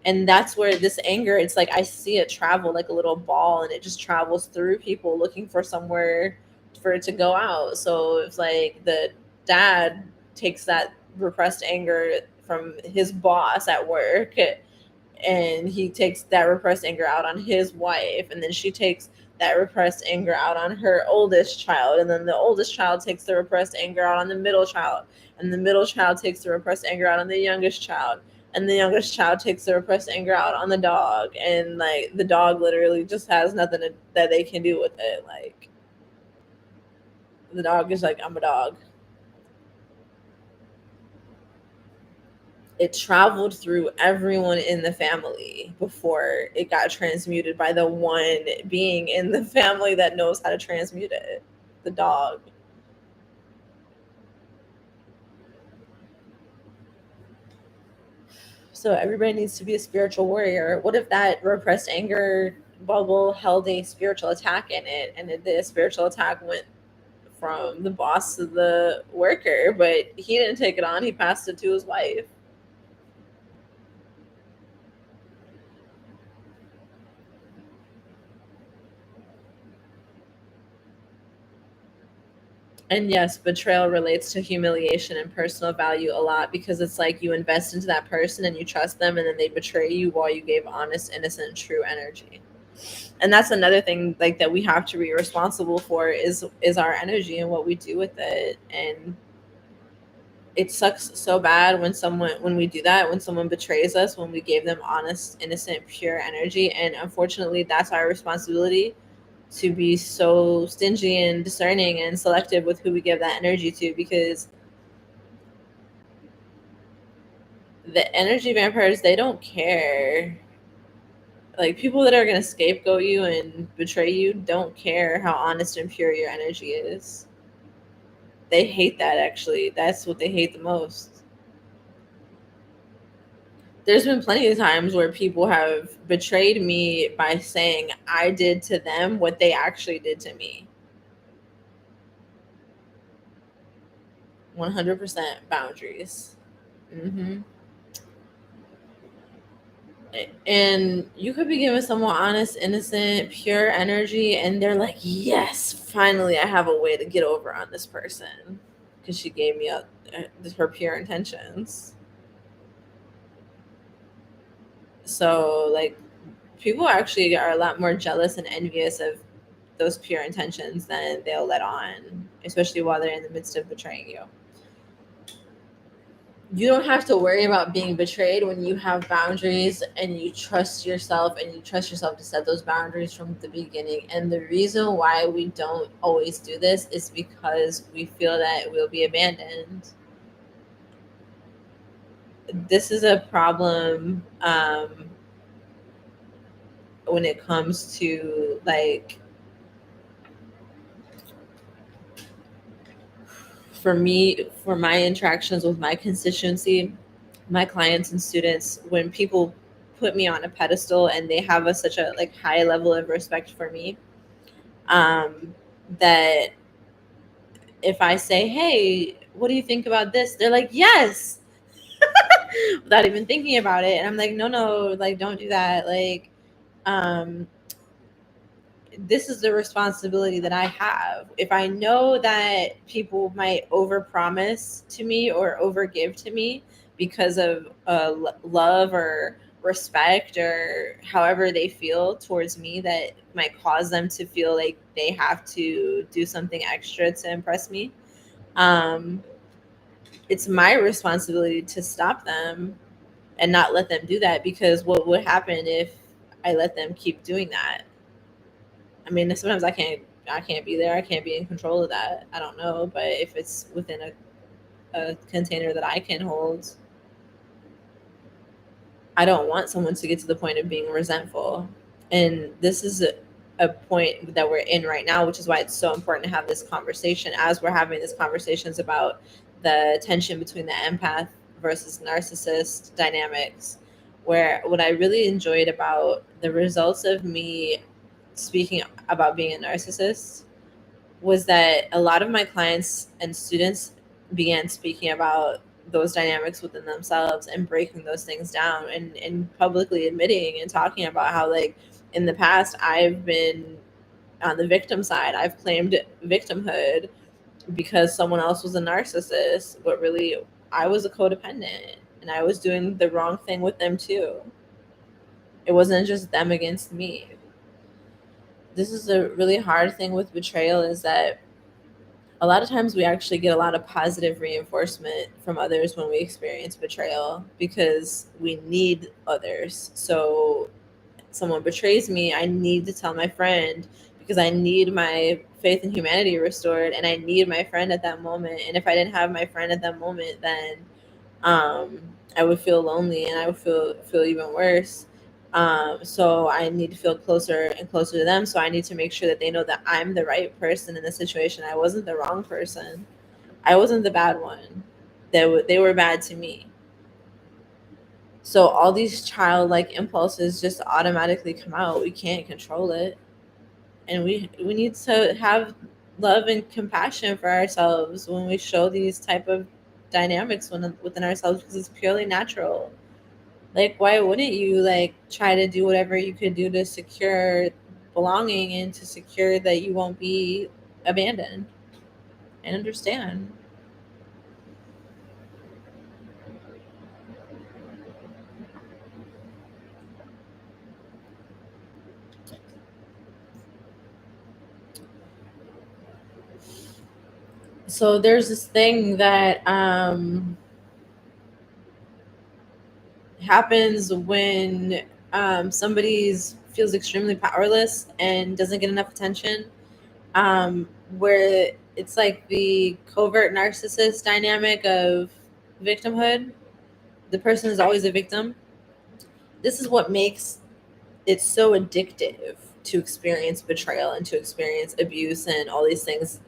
And that's where this anger, it's like I see it travel like a little ball and it just travels through people looking for somewhere for it to go out. So it's like the dad takes that repressed anger from his boss at work and he takes that repressed anger out on his wife, and then she takes that repressed anger out on her oldest child, and then the oldest child takes the repressed anger out on the middle child, and the middle child takes the repressed anger out on the youngest child, and the youngest child takes the repressed anger out on the dog, and like the dog literally just has nothing that they can do with it. Like the dog is like, I'm a dog. It traveled through everyone in the family before it got transmuted by the one being in the family that knows how to transmute it, the dog. So everybody needs to be a spiritual warrior. What if that repressed anger bubble held a spiritual attack in it, and the spiritual attack went from the boss to the worker, but he didn't take it on. He passed it to his wife. And yes, betrayal relates to humiliation and personal value a lot, because it's like you invest into that person and you trust them, and then they betray you while you gave honest, innocent, true energy. And that's another thing, like, that we have to be responsible for is our energy and what we do with it. And it sucks so bad when we do that, when someone betrays us, when we gave them honest, innocent, pure energy. And unfortunately, that's our responsibility, to be so stingy and discerning and selective with who we give that energy to, because the energy vampires, they don't care. Like, people that are going to scapegoat you and betray you don't care how honest and pure your energy is. They hate that, actually. That's what they hate the most. There's been plenty of times where people have betrayed me by saying I did to them what they actually did to me. 100% boundaries. Hmm. And you could be giving someone honest, innocent, pure energy, and they're like, yes, finally I have a way to get over on this person because she gave me her pure intentions. So, like, people actually are a lot more jealous and envious of those pure intentions than they'll let on, especially while they're in the midst of betraying you. You don't have to worry about being betrayed when you have boundaries and you trust yourself, and you trust yourself to set those boundaries from the beginning. And the reason why we don't always do this is because we feel that we'll be abandoned. This is a problem, when it comes to, like, for me, for my interactions with my constituency, my clients and students, when people put me on a pedestal and they have such a, like, high level of respect for me, that if I say, hey, what do you think about this, they're like, yes, without even thinking about it. And I'm like, no, like, don't do that. Like, um this is the responsibility that I have. If I know that people might overpromise to me or overgive to me because of love or respect, or however they feel towards me, that might cause them to feel like they have to do something extra to impress me, um, it's my responsibility to stop them and not let them do that. Because what would happen if I let them keep doing that? I mean, sometimes I can't be there. I can't be in control of that. I don't know, but if it's within a container that I can hold, I don't want someone to get to the point of being resentful. And this is a point that we're in right now, which is why it's so important to have this conversation, as we're having these conversations about the tension between the empath versus narcissist dynamics. Where what I really enjoyed about the results of me speaking about being a narcissist was that a lot of my clients and students began speaking about those dynamics within themselves and breaking those things down, and publicly admitting and talking about how, like, in the past I've been on the victim side. I've claimed victimhood because someone else was a narcissist, but really I was a codependent, and I was doing the wrong thing with them too. It wasn't just them against me. This is a really hard thing with betrayal, is that a lot of times we actually get a lot of positive reinforcement from others when we experience betrayal, because we need others. So someone betrays me, I need to tell my friend, because I need my faith in humanity restored, and I need my friend at that moment. And if I didn't have my friend at that moment, then um, I would feel lonely, and I would feel even worse. So I need to feel closer and closer to them. So I need to make sure that they know that I'm the right person in the situation. I wasn't the wrong person. I wasn't the bad one. They were bad to me. So all these childlike impulses just automatically come out. We can't control it, and we need to have love and compassion for ourselves when we show these type of dynamics within ourselves, because it's purely natural. Like, why wouldn't you like try to do whatever you could do to secure belonging and to secure that you won't be abandoned and understand? So there's this thing that happens when somebody's feels extremely powerless and doesn't get enough attention, where it's like the covert narcissist dynamic of victimhood. The person is always a victim. This is what makes it so addictive to experience betrayal and to experience abuse and all these things.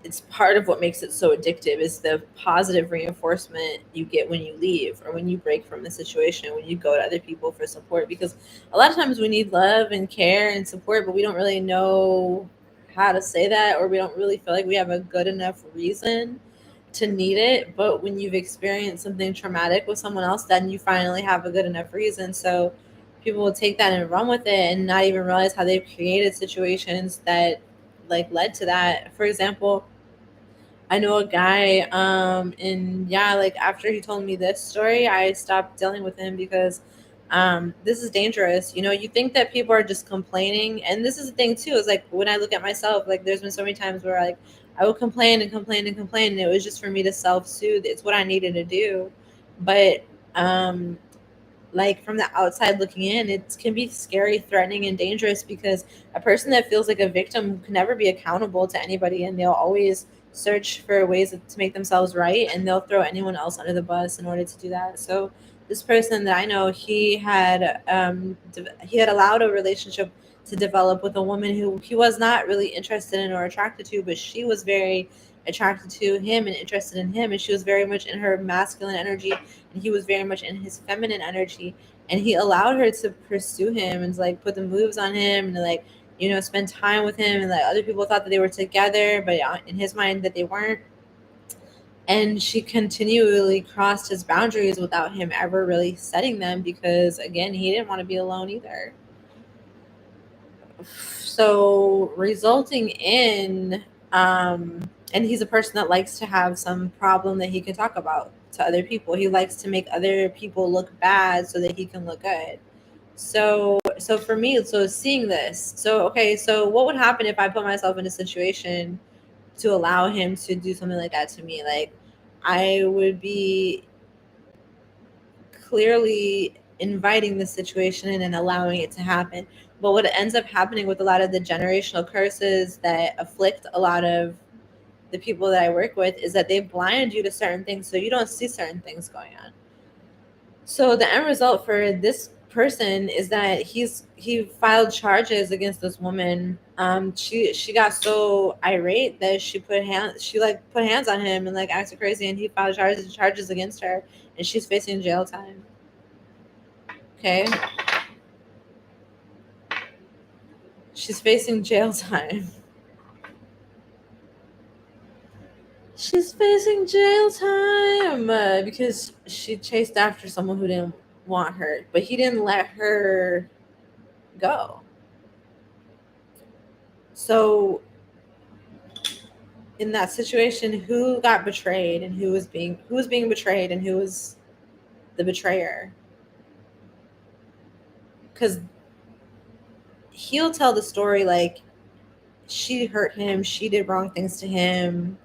It's part of what makes it so addictive is the positive reinforcement you get when you leave or when you break from the situation, when you go to other people for support, because a lot of times we need love and care and support, but we don't really know how to say that, or we don't really feel like we have a good enough reason to need it. But when you've experienced something traumatic with someone else, then you finally have a good enough reason. So people will take that and run with it and not even realize how they've created situations that like led to that. For example, I know a guy, and yeah, like after he told me this story, I stopped dealing with him because this is dangerous. You know, you think that people are just complaining, and this is the thing too. Is like when I look at myself, like there's been so many times where like I would complain and complain and complain, and it was just for me to self soothe. It's what I needed to do, but um, like from the outside looking in, it can be scary, threatening, and dangerous because a person that feels like a victim can never be accountable to anybody, and they'll always search for ways to make themselves right, and they'll throw anyone else under the bus in order to do that. So this person that I know, he had allowed a relationship to develop with a woman who he was not really interested in or attracted to, but she was very attracted to him and interested in him, and she was very much in her masculine energy and he was very much in his feminine energy, and he allowed her to pursue him and like put the moves on him and like, you know, spend time with him, and like other people thought that they were together, but in his mind that they weren't. And she continually crossed his boundaries without him ever really setting them, because again, he didn't want to be alone either. So resulting in and he's a person that likes to have some problem that he can talk about to other people. He likes to make other people look bad so that he can look good. So for me, so seeing this, so okay, so what would happen if I put myself in a situation to allow him to do something like that to me? Like, I would be clearly inviting the situation and allowing it to happen. But what ends up happening with a lot of the generational curses that afflict a lot of the people that I work with is that they blind you to certain things so you don't see certain things going on. So the end result for this person is that he filed charges against this woman. She got so irate that she like put hands on him and like acted crazy, and he filed charges against her, and she's facing jail time. Okay, she's facing jail time. She's facing jail time because she chased after someone who didn't want her, but he didn't let her go. So in that situation, who got betrayed and who was being betrayed and who was the betrayer? Because he'll tell the story like she hurt him, she did wrong things to him,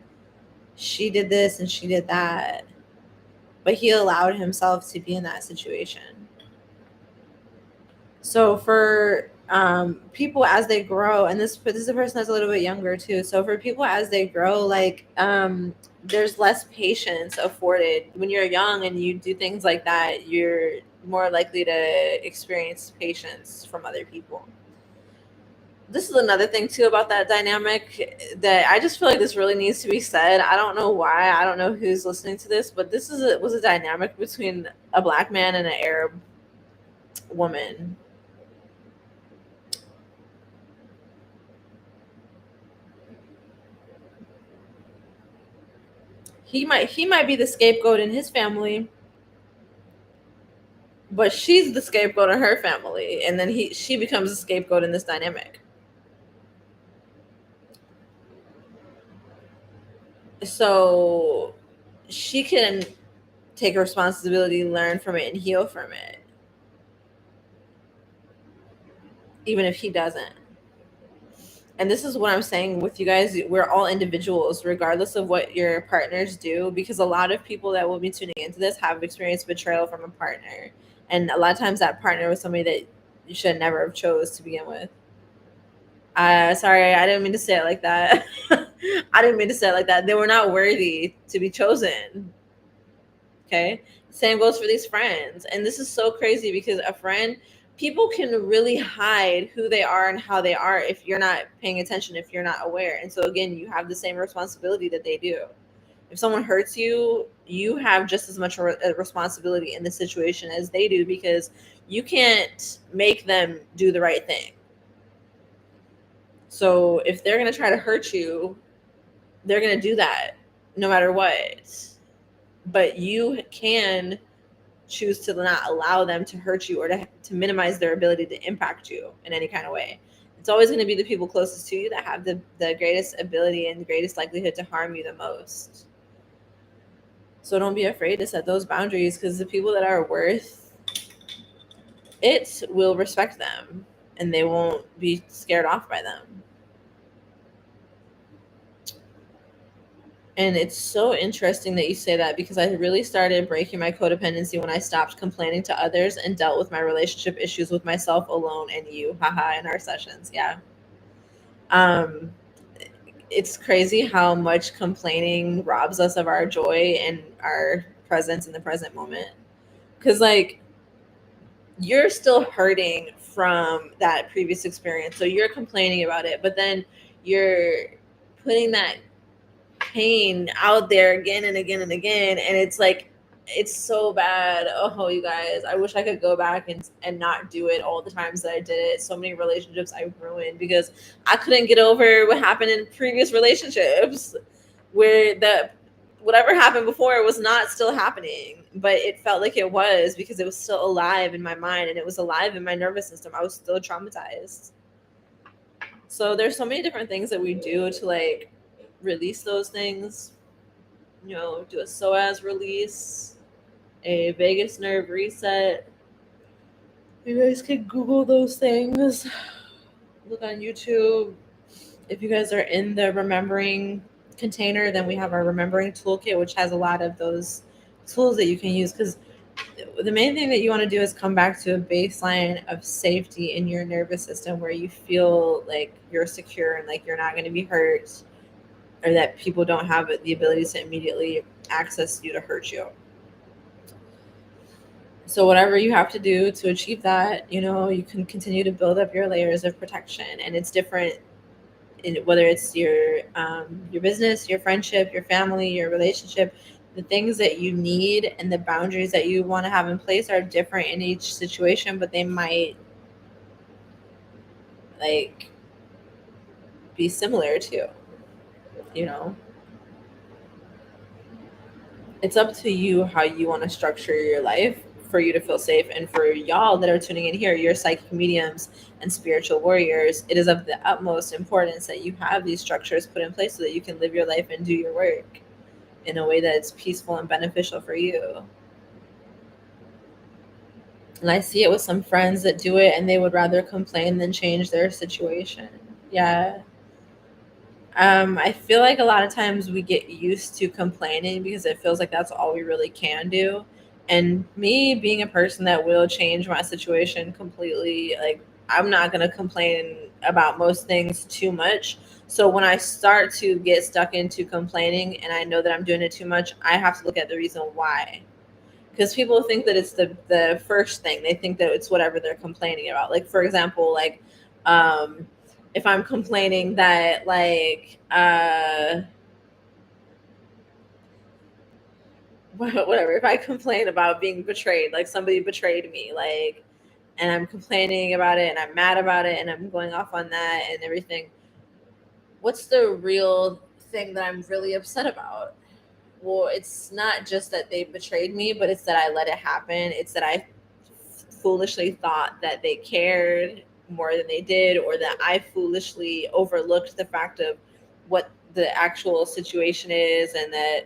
she did this and she did that, but he allowed himself to be in that situation. So for people as they grow, and this is a person that's a little bit younger too. So for people as they grow, like there's less patience afforded when you're young and you do things like that. You're more likely to experience patience from other people. This is another thing too about that dynamic that I just feel like this really needs to be said. I don't know why. I don't know who's listening to this, but was a dynamic between a black man and an Arab woman. he might be the scapegoat in his family, but she's the scapegoat in her family, and then she becomes a scapegoat in this dynamic. So she can take responsibility, learn from it, and heal from it, even if he doesn't. And this is what I'm saying with you guys. We're all individuals, regardless of what your partners do, because a lot of people that will be tuning into this have experienced betrayal from a partner. And a lot of times that partner was somebody that you should never have chose to begin with. Sorry, I didn't mean to say it like that. I didn't mean to say it like that. They were not worthy to be chosen. Okay. Same goes for these friends. And this is so crazy because a friend, people can really hide who they are and how they are if you're not paying attention, if you're not aware. And so, again, you have the same responsibility that they do. If someone hurts you, you have just as much a responsibility in the situation as they do, because you can't make them do the right thing. So if they're going to try to hurt you, they're going to do that no matter what. But you can choose to not allow them to hurt you or to minimize their ability to impact you in any kind of way. It's always going to be the people closest to you that have the greatest ability and the greatest likelihood to harm you the most. So don't be afraid to set those boundaries, because the people that are worth it will respect them and they won't be scared off by them. And it's so interesting that you say that, because I really started breaking my codependency when I stopped complaining to others and dealt with my relationship issues with myself alone and you, haha, in our sessions. Yeah. It's crazy how much complaining robs us of our joy and our presence in the present moment. Because, like, you're still hurting from that previous experience. So you're complaining about it, but then you're putting that pain out there again and again and again, and it's like, it's so bad. Oh, you guys, I wish I could go back and not do it all the times that I did it. So many relationships I ruined because I couldn't get over what happened in previous relationships, where the whatever happened before was not still happening, but it felt like it was, because it was still alive in my mind and it was alive in my nervous system. I was still traumatized. So there's so many different things that we do to, like, release those things. You know, do a psoas release, a vagus nerve reset. You guys can Google those things. Look on YouTube. If you guys are in the remembering container, then we have our remembering toolkit, which has a lot of those tools that you can use, because the main thing that you want to do is come back to a baseline of safety in your nervous system where you feel like you're secure and like you're not going to be hurt, or that people don't have the ability to immediately access you to hurt you. So whatever you have to do to achieve that, you know, you can continue to build up your layers of protection. And it's different in whether it's your business, your friendship, your family, your relationship. The things that you need and the boundaries that you want to have in place are different in each situation, but they might, like, be similar too, you know. It's up to you how you want to structure your life for you to feel safe. And for y'all that are tuning in here, you're psychic mediums and spiritual warriors, it is of the utmost importance that you have these structures put in place so that you can live your life and do your work in a way that's peaceful and beneficial for you. And I see it with some friends that do it and they would rather complain than change their situation. Yeah. I feel like a lot of times we get used to complaining because it feels like that's all we really can do. And me being a person that will change my situation completely, like, I'm not going to complain about most things too much. So when I start to get stuck into complaining and I know that I'm doing it too much, I have to look at the reason why. Because people think that it's the first thing. They think that it's whatever they're complaining about. Like, for example, like, if I'm complaining that, like, whatever, if I complain about being betrayed, like somebody betrayed me, like, and I'm complaining about it and I'm mad about it and I'm going off on that and everything, what's the real thing that I'm really upset about? well, it's not just that they betrayed me, but it's that I let it happen. It's that I foolishly thought that they cared more than they did, or that I foolishly overlooked the fact of what the actual situation is and that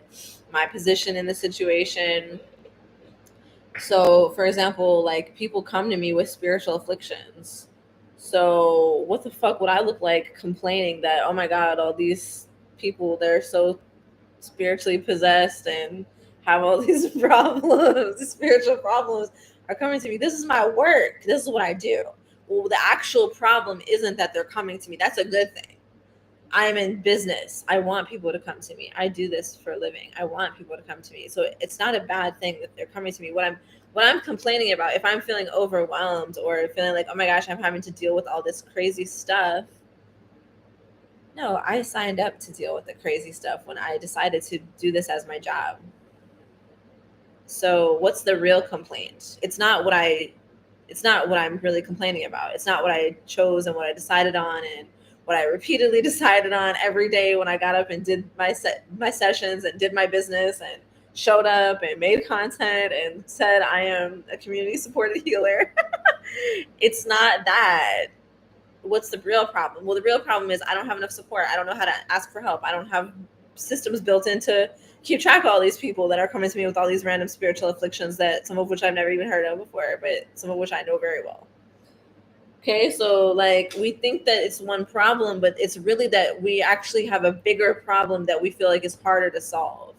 my position in the situation. So, for example, like people come to me with spiritual afflictions. So, what the fuck would I look like complaining that, oh my God, all these people, they're so spiritually possessed and have all these problems, these spiritual problems are coming to me. This is my work. This is what I do. Well, the actual problem isn't that they're coming to me. That's a good thing. I'm in business. I want people to come to me. I do this for a living. I want people to come to me. So it's not a bad thing that they're coming to me. What I'm complaining about, if I'm feeling overwhelmed or feeling like, oh my gosh, I'm having to deal with all this crazy stuff. No, I signed up to deal with the crazy stuff when I decided to do this as my job. So what's the real complaint? It's not what I'm really complaining about. It's not what I chose and what I decided on and what I repeatedly decided on every day when I got up and did my sessions and did my business and showed up and made content and said I am a community supported healer. It's not that. What's the real problem? Well, the real problem is I don't have enough support. I don't know how to ask for help. I don't have systems built in to keep track of all these people that are coming to me with all these random spiritual afflictions that some of which I've never even heard of before, but some of which I know very well. Okay, so like we think that it's one problem, but it's really that we actually have a bigger problem that we feel like is harder to solve.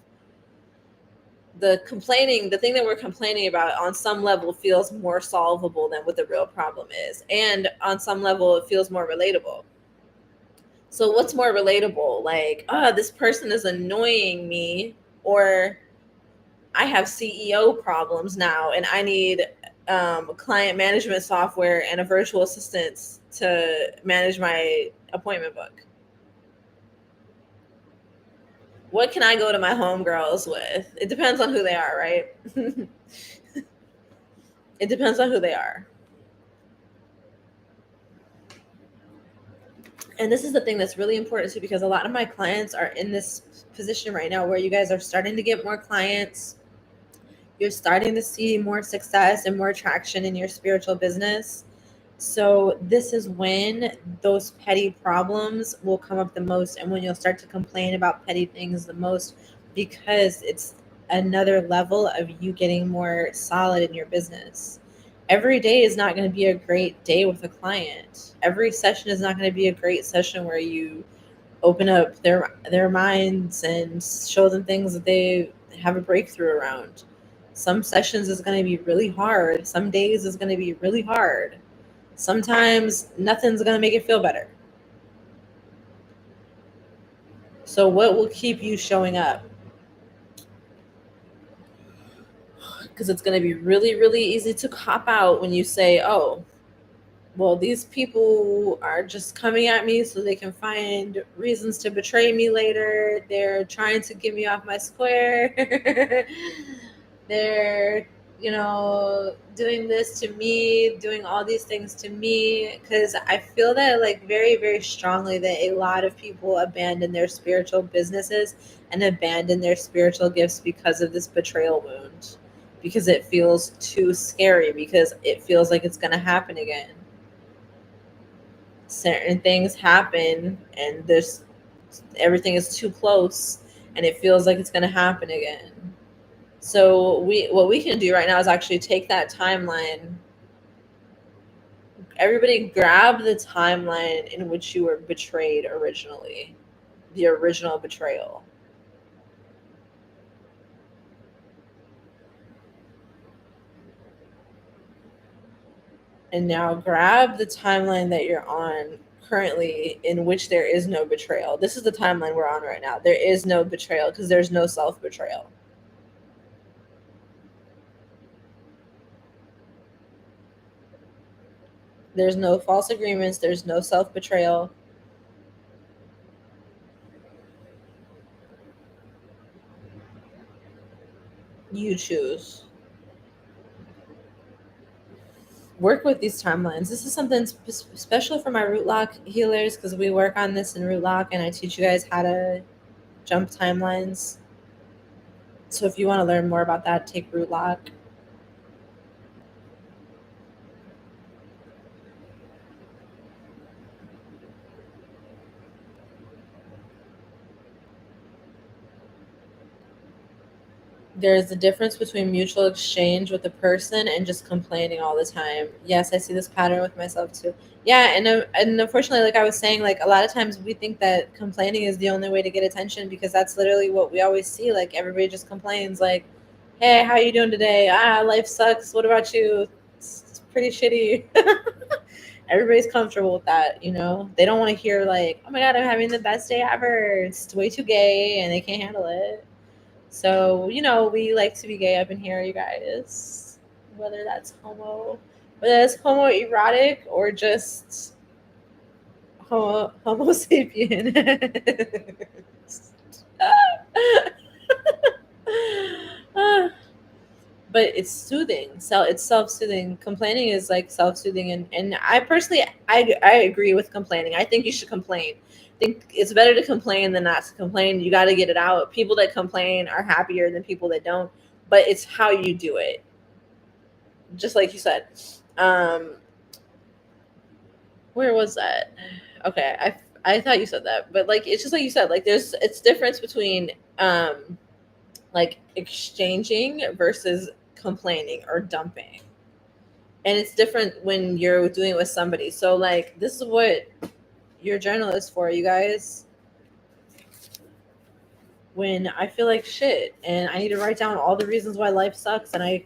The thing that we're complaining about on some level feels more solvable than what the real problem is. And on some level, it feels more relatable. So what's more relatable? Like, this person is annoying me, or I have CEO problems now and I need client management software and a virtual assistant to manage my appointment book. What can I go to my homegirls with? It depends on who they are, right? It depends on who they are. And this is the thing that's really important too, because a lot of my clients are in this position right now where you guys are starting to get more clients. You're starting to see more success and more traction in your spiritual business. So this is when those petty problems will come up the most, and when you'll start to complain about petty things the most, because it's another level of you getting more solid in your business. Every day is not going to be a great day with a client. Every session is not going to be a great session where you open up their minds and show them things that they have a breakthrough around. Some sessions is going to be really hard. Some days is going to be really hard. Sometimes nothing's going to make it feel better. So what will keep you showing up? Because it's going to be really, really easy to cop out when you say, oh, well, these people are just coming at me so they can find reasons to betray me later. They're trying to get me off my square. They're, doing this to me, doing all these things to me. Because I feel that, like, very, very strongly that a lot of people abandon their spiritual businesses and abandon their spiritual gifts because of this betrayal wound. Because it feels too scary, because it feels like it's going to happen again. Certain things happen and everything is too close and it feels like it's going to happen again. So what we can do right now is actually take that timeline. Everybody grab the timeline in which you were betrayed originally, the original betrayal. And now grab the timeline that you're on currently in which there is no betrayal. This is the timeline we're on right now. There is no betrayal because there's no self-betrayal. There's no false agreements. There's no self-betrayal. You choose. Work with these timelines. This is something special for my root lock healers, because we work on this in root lock and I teach you guys how to jump timelines. So if you want to learn more about that, take root lock. There's a difference between mutual exchange with a person and just complaining all the time. Yes, I see this pattern with myself too. Yeah, and unfortunately, like I was saying, like a lot of times we think that complaining is the only way to get attention because that's literally what we always see. Like everybody just complains, like, "Hey, how you doing today? Ah, life sucks. What about you? It's pretty shitty." Everybody's comfortable with that, you know. They don't want to hear like, "Oh my god, I'm having the best day ever." It's way too gay, and they can't handle it. So, you know, we like to be gay up in here, you guys. Whether that's homoerotic or just homo sapien. But it's soothing. So it's self-soothing. Complaining is like self-soothing, and I personally I agree with complaining. I think you should complain. I think it's better to complain than not to complain. You got to get it out. People that complain are happier than people that don't, but it's how you do it. Just like you said. Um where was that? Okay, I thought you said that, but like it's just like you said, like there's it's difference between like exchanging versus complaining or dumping. And it's different when you're doing it with somebody. So like this is what your journal is for, you guys. When I feel like shit and I need to write down all the reasons why life sucks and I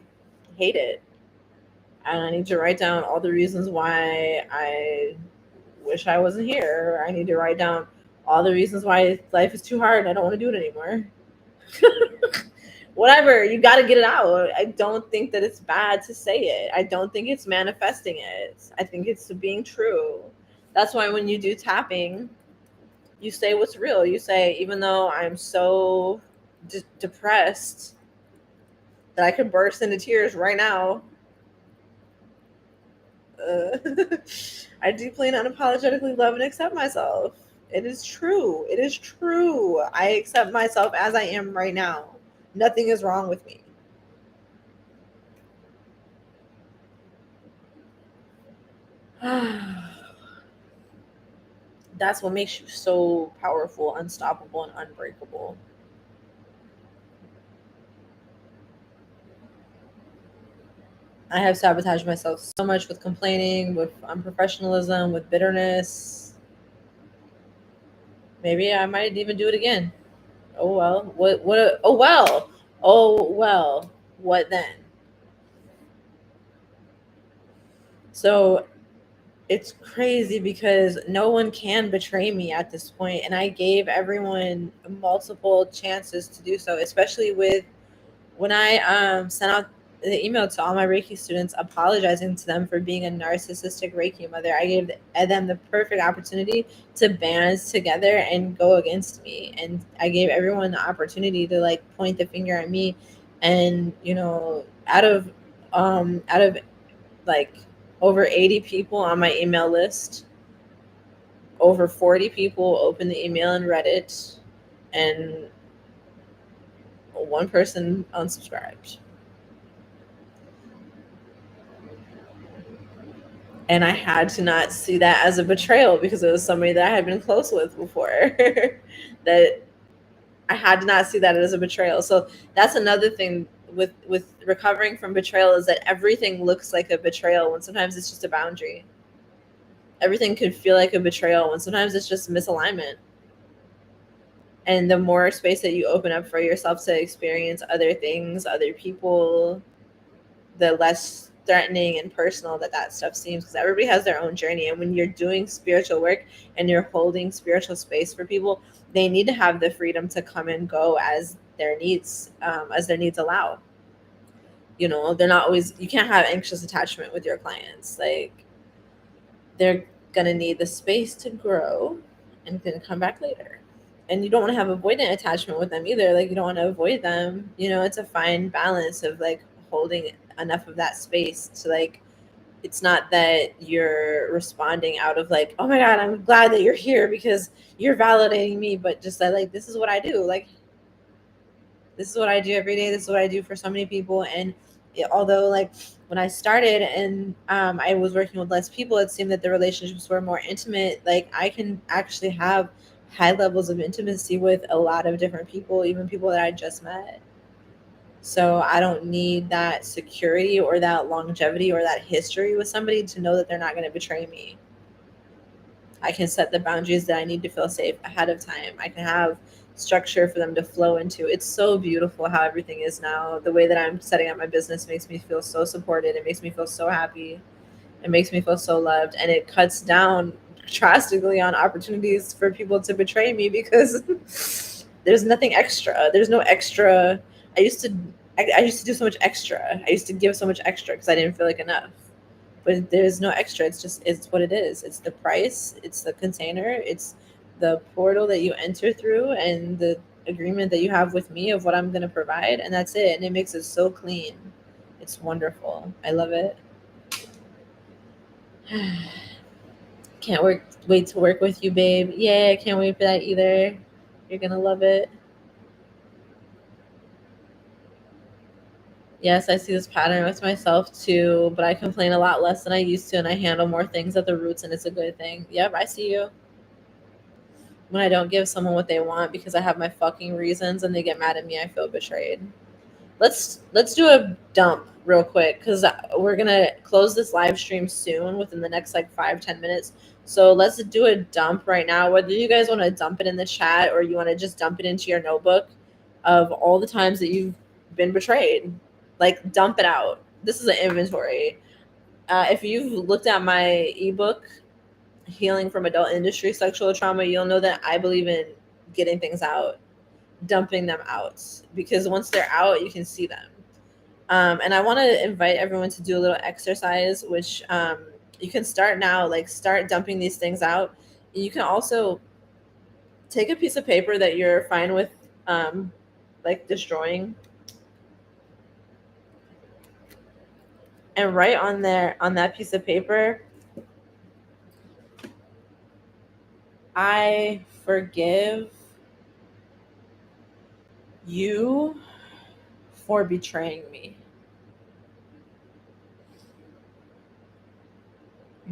hate it, and I need to write down all the reasons why I wish I wasn't here. I need to write down all the reasons why life is too hard and I don't want to do it anymore. Whatever, you got to get it out. I don't think that it's bad to say it. I don't think it's manifesting it. I think it's being true. That's why when you do tapping, you say what's real. You say, even though I'm so depressed that I could burst into tears right now, uh, I deeply and unapologetically love and accept myself. It is true. It is true. I accept myself as I am right now. Nothing is wrong with me. That's what makes you so powerful, unstoppable, and unbreakable. I have sabotaged myself so much with complaining, with unprofessionalism, with bitterness. Maybe I might even do it again. Oh well. What oh well. Oh well. What then? So it's crazy because no one can betray me at this point, and I gave everyone multiple chances to do so, especially with when I sent out the email to all my Reiki students apologizing to them for being a narcissistic Reiki mother. I gave them the perfect opportunity to band together and go against me, and I gave everyone the opportunity to like point the finger at me. And you know, out of like over 80 people on my email list, over 40 people opened the email and read it, and one person unsubscribed. And I had to not see that as a betrayal because it was somebody that I had been close with before. That I had to not see that as a betrayal. So that's another thing with recovering from betrayal, is that everything looks like a betrayal when sometimes it's just a boundary. Everything could feel like a betrayal when sometimes it's just misalignment. And the more space that you open up for yourself to experience other things, other people, the less threatening and personal that stuff seems, because everybody has their own journey. And when you're doing spiritual work and you're holding spiritual space for people, they need to have the freedom to come and go as their needs allow. You know, they're not always, you can't have anxious attachment with your clients. Like, they're gonna need the space to grow and then come back later. And you don't want to have avoidant attachment with them either. Like, you don't want to avoid them. You know, it's a fine balance of like holding enough of that space to like, it's not that you're responding out of like, oh my god, I'm glad that you're here because you're validating me, but just that like, this is what I do. Like, This is what I do every day. This is what I do for so many people. And although like when I started and I was working with less people, it seemed that the relationships were more intimate. Like I can actually have high levels of intimacy with a lot of different people, even people that I just met. So I don't need that security or that longevity or that history with somebody to know that they're not going to betray me. I can set the boundaries that I need to feel safe ahead of time. I can have structure for them to flow into. It's so beautiful how everything is now. The way that I'm setting up my business makes me feel so supported. It makes me feel so happy. It makes me feel so loved. And it cuts down drastically on opportunities for people to betray me because there's nothing extra. There's no extra. I used to I used to do so much extra. I used to give so much extra because I didn't feel like enough. But there's no extra. It's what it is. It's the price, it's the container, it's the portal that you enter through and the agreement that you have with me of what I'm going to provide, and that's it. And it makes it so clean. It's wonderful. I love it. Can't wait to work with you, babe. Yeah, can't wait for that either. You're going to love it. Yes, I see this pattern with myself too, but I complain a lot less than I used to, and I handle more things at the roots, and it's a good thing. Yep, I see you. When I don't give someone what they want because I have my fucking reasons and they get mad at me, I feel betrayed. Let's do a dump real quick because we're gonna close this live stream soon within the next like 5-10 minutes. So let's do a dump right now. Whether you guys want to dump it in the chat or you want to just dump it into your notebook of all the times that you've been betrayed, like dump it out. This is an inventory. If you've looked at my ebook Healing from Adult Industry Sexual Trauma, you'll know that I believe in getting things out, dumping them out, because once they're out, you can see them. And I want to invite everyone to do a little exercise, which you can start now, like start dumping these things out. You can also take a piece of paper that you're fine with, like destroying, and write on there on that piece of paper, I forgive you for betraying me.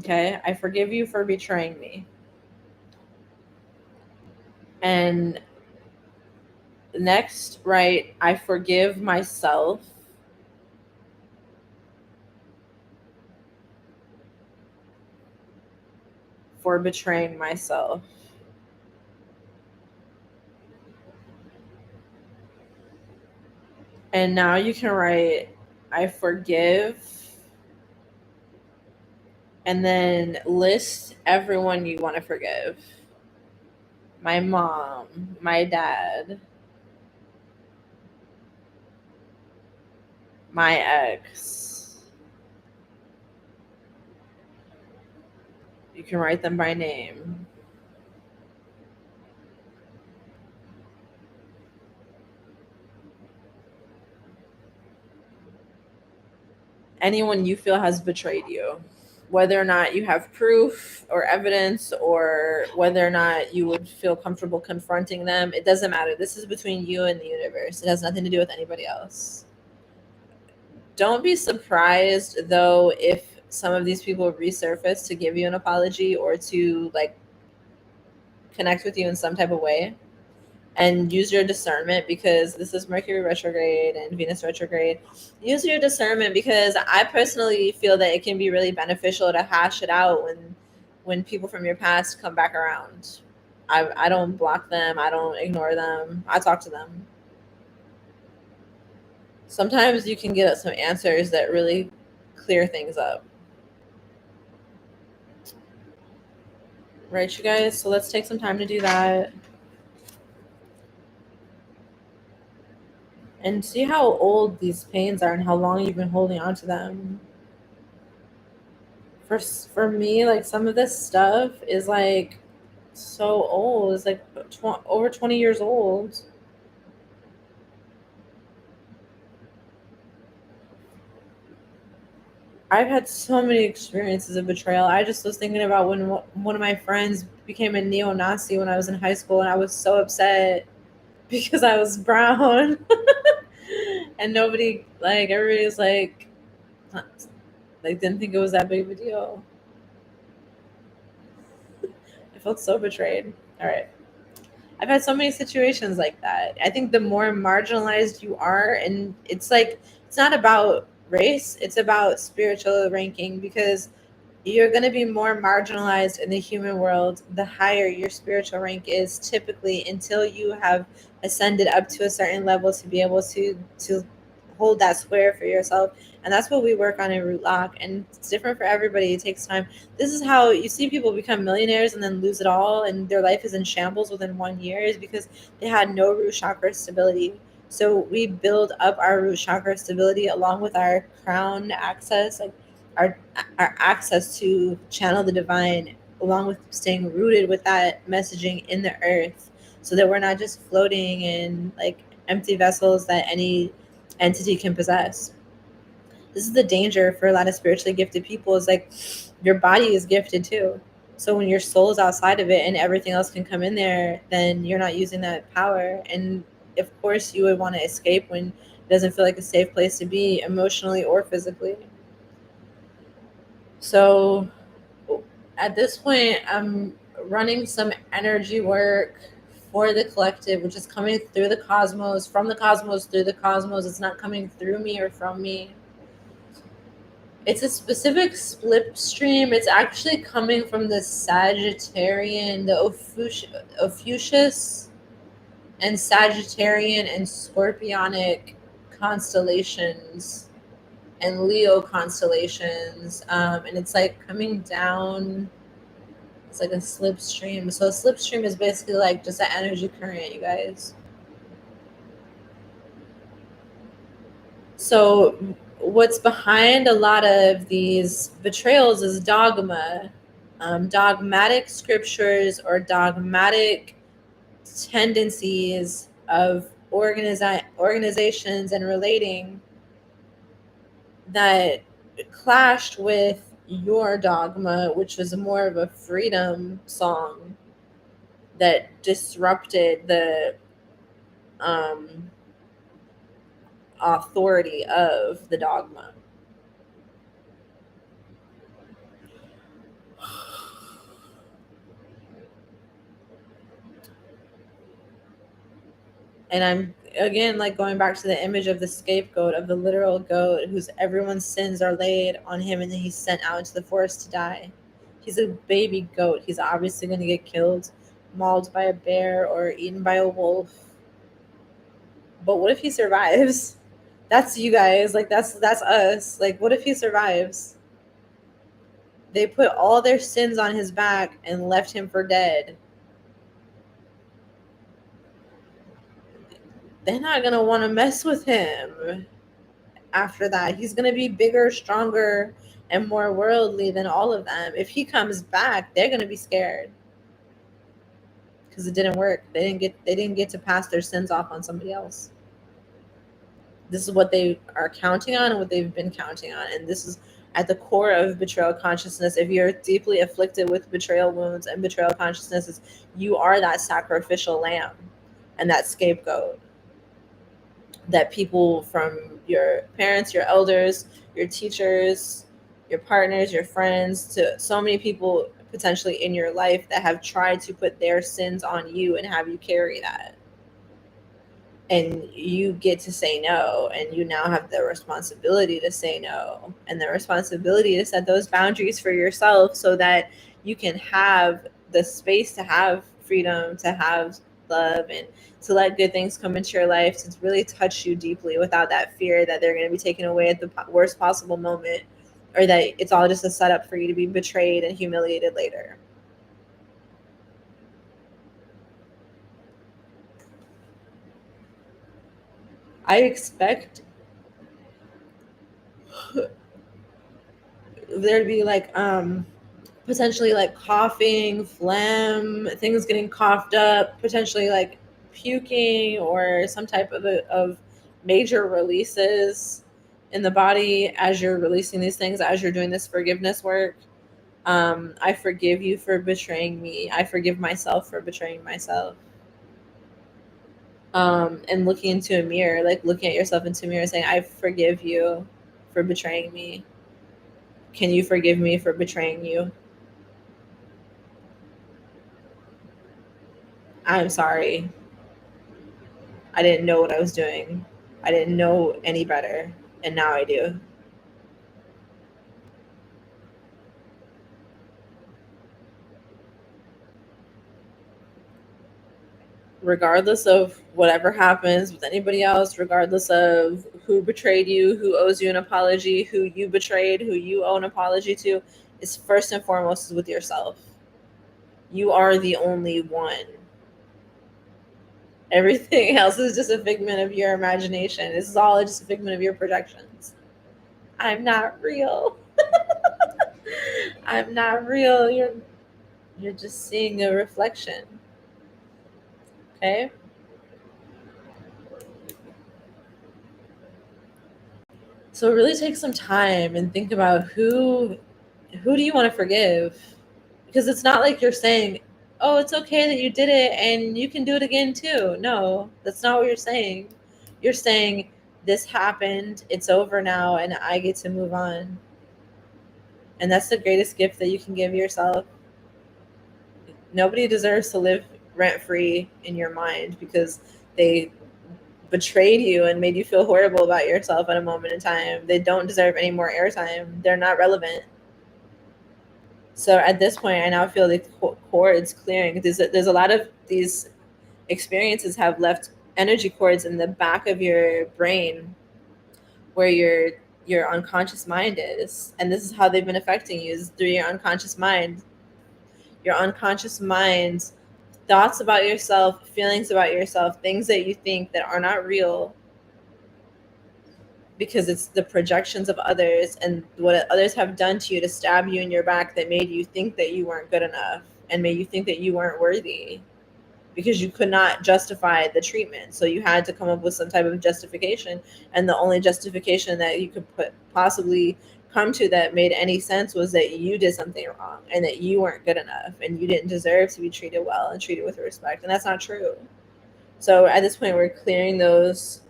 Okay, I forgive you for betraying me. And next, right, I forgive myself for betraying myself. And now you can write, I forgive, and then list everyone you want to forgive. My mom, my dad, my ex. You can write them by name. Anyone you feel has betrayed you, whether or not you have proof or evidence, or whether or not you would feel comfortable confronting them, it doesn't matter. This is between you and the universe. It has nothing to do with anybody else. Don't be surprised though if some of these people resurface to give you an apology or to like connect with you in some type of way. And use your discernment, because this is Mercury retrograde and Venus retrograde. Use your discernment, because I personally feel that it can be really beneficial to hash it out when people from your past come back around. I don't block them. I don't ignore them. I talk to them. Sometimes you can get some answers that really clear things up. Right, you guys? So let's take some time to do that. And see how old these pains are and how long you've been holding on to them. For me, like some of this stuff is like so old. It's like over 20 years old. I've had so many experiences of betrayal. I just was thinking about when one of my friends became a neo-Nazi when I was in high school, and I was so upset. because I was brown. And nobody, like, everybody was like didn't think it was that big of a deal. I felt so betrayed. All right. I've had so many situations like that. I think the more marginalized you are, and it's like, it's not about race, it's about spiritual ranking, because you're going to be more marginalized in the human world the higher your spiritual rank is, typically, until you have ascended up to a certain level to be able to hold that square for yourself. And that's what we work on in root lock, and it's different for everybody. It takes time. This is how you see people become millionaires and then lose it all, and their life is in shambles within 1 year, is because they had no root chakra stability. So we build up our root chakra stability along with our crown access, like our our access to channel the divine, along with staying rooted with that messaging in the earth, so that we're not just floating in like empty vessels that any entity can possess. This is the danger for a lot of spiritually gifted people, is like, your body is gifted too. So when your soul is outside of it and everything else can come in there, then you're not using that power. And of course you would want to escape when it doesn't feel like a safe place to be, emotionally or physically. So at this point, I'm running some energy work for the collective, which is coming through the cosmos, from the cosmos, through the cosmos. It's not coming through me or from me. It's a specific slipstream. It's actually coming from the Sagittarian, the Ophiuchus and Sagittarian and Scorpionic constellations and Leo constellations. And it's like coming down. It's like a slipstream. So a slipstream is basically like just an energy current, you guys. So what's behind a lot of these betrayals is dogma, dogmatic scriptures, or dogmatic tendencies of organizations and relating that clashed with your dogma, which was more of a freedom song that disrupted the um, authority of the dogma. And I'm again like going back to the image of the scapegoat, of the literal goat whose everyone's sins are laid on him, and then he's sent out into the forest to die. He's a baby goat. He's obviously going to get killed, mauled by a bear, or eaten by a wolf. But what if he survives? That's you guys. Like, that's us. Like, what if he survives? They put all their sins on his back and left him for dead. They're not gonna want to mess with him after that. He's gonna be bigger, stronger, and more worldly than all of them. If he comes back, they're gonna be scared because it didn't work. They didn't get to pass their sins off on somebody else. This is what they are counting on and what they've been counting on. And this is at the core of betrayal consciousness. If you're deeply afflicted with betrayal wounds and betrayal consciousness, is you are that sacrificial lamb and that scapegoat that people from your parents, your elders, your teachers, your partners, your friends, to so many people potentially in your life that have tried to put their sins on you and have you carry that. And you get to say no, and you now have the responsibility to say no, and the responsibility to set those boundaries for yourself, so that you can have the space to have freedom, to have love, and to let good things come into your life, to really touch you deeply without that fear that they're going to be taken away at the worst possible moment, or that it's all just a setup for you to be betrayed and humiliated later. I expect there to be like potentially like coughing, phlegm, things getting coughed up, potentially like puking, or some type of major releases in the body as you're releasing these things, as you're doing this forgiveness work. I forgive you for betraying me. I forgive myself for betraying myself. And looking into a mirror, like looking at yourself into a mirror saying, I forgive you for betraying me. Can you forgive me for betraying you? I'm sorry. I didn't know what I was doing. I didn't know any better. And now I do. Regardless of whatever happens with anybody else, regardless of who betrayed you, who owes you an apology, who you betrayed, who you owe an apology to, is first and foremost is with yourself. You are the only one. Everything else is just a figment of your imagination. This is all just a figment of your projections. I'm not real. I'm not real. You're just seeing a reflection. Okay? So really take some time and think about who do you want to forgive? Because it's not like you're saying, "Oh, it's okay that you did it and you can do it again too." No, that's not what you're saying. You're saying this happened, it's over now and I get to move on. And that's the greatest gift that you can give yourself. Nobody deserves to live rent free in your mind because they betrayed you and made you feel horrible about yourself at a moment in time. They don't deserve any more airtime. They're not relevant. So at this point, I now feel the cords clearing. There's a lot of these experiences have left energy cords in the back of your brain where your unconscious mind is, and this is how they've been affecting you is through your unconscious mind. Your unconscious mind, thoughts about yourself, feelings about yourself, things that you think that are not real because it's the projections of others and what others have done to you to stab you in your back that made you think that you weren't good enough and made you think that you weren't worthy because you could not justify the treatment. So you had to come up with some type of justification. And the only justification that you could possibly come to that made any sense was that you did something wrong and that you weren't good enough and you didn't deserve to be treated well and treated with respect. And that's not true. So at this point, we're clearing those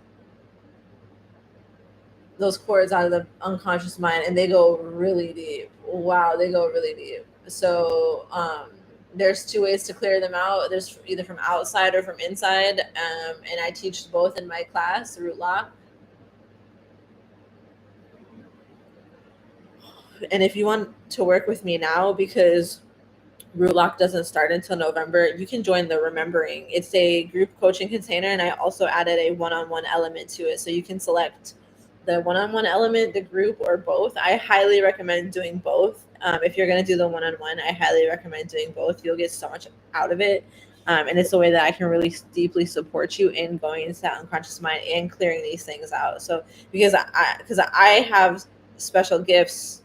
cords out of the unconscious mind and they go really deep. Wow, they go really deep. So there's two ways to clear them out. There's either from outside or from inside, and I teach both in my class, root lock. And if you want to work with me now, because root lock doesn't start until November, you can join the Remembering. It's a group coaching container, and I also added a one-on-one element to it, so you can select the one-on-one element, the group, or both. I highly recommend doing both. If you're going to do the one-on-one, I highly recommend doing both. You'll get so much out of it. And it's a way that I can really deeply support you in going into that unconscious mind and clearing these things out. So because I have special gifts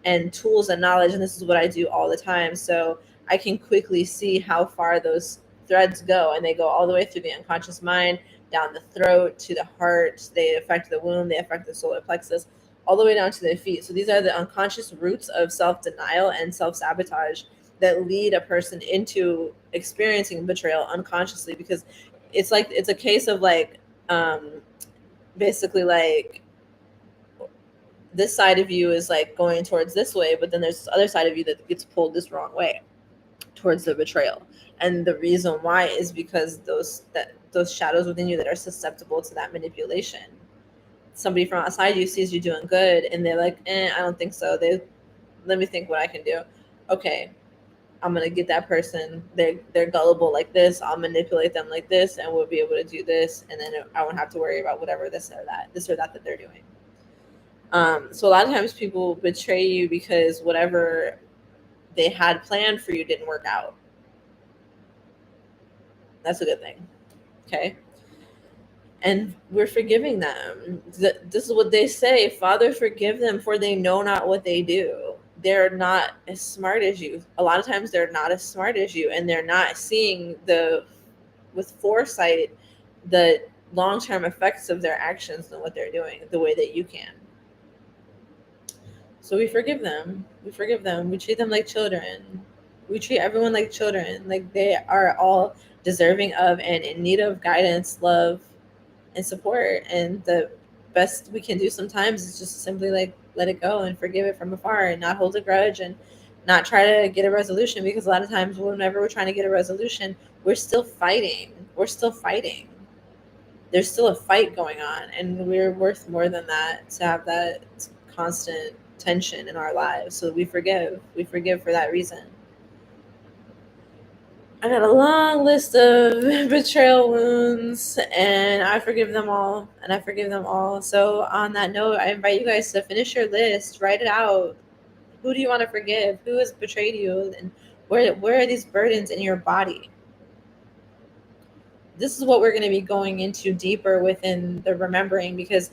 and tools and knowledge, and this is what I do all the time, so I can quickly see how far those threads go, and they go all the way through the unconscious mind, down the throat to the heart. They affect the womb, they affect the solar plexus, all the way down to the feet. So these are the unconscious roots of self-denial and self-sabotage that lead a person into experiencing betrayal unconsciously, because it's a case of like basically like this side of you is like going towards this way, but then there's this other side of you that gets pulled this wrong way towards the betrayal. And the reason why is because those shadows within you that are susceptible to that manipulation. Somebody from outside you sees you doing good and they're like, I don't think so. Let me think what I can do. Okay, I'm gonna get that person. They're gullible like this. I'll manipulate them like this, and we'll be able to do this, and then I won't have to worry about whatever this or that they're doing. So a lot of times people betray you because whatever they had planned for you didn't work out. That's a good thing. Okay. And we're forgiving them. This is what they say: Father, forgive them, for they know not what they do. They're not as smart as you. A lot of times they're not as smart as you, and they're not seeing with foresight the long-term effects of their actions and what they're doing the way that you can. So we forgive them. We forgive them. We treat them like children. We treat everyone like children. Like they are all deserving of and in need of guidance, love, and support. And the best we can do sometimes is just simply like let it go and forgive it from afar and not hold a grudge and not try to get a resolution, because a lot of times whenever we're trying to get a resolution, we're still fighting. We're still fighting. There's still a fight going on, and we're worth more than that to have that constant tension in our lives. So we forgive. We forgive for that reason. I got a long list of betrayal wounds, and I forgive them all. And I forgive them all. So, on that note, I invite you guys to finish your list, write it out. Who do you want to forgive? Who has betrayed you? And where are these burdens in your body? This is what we're going to be going into deeper within the remembering, because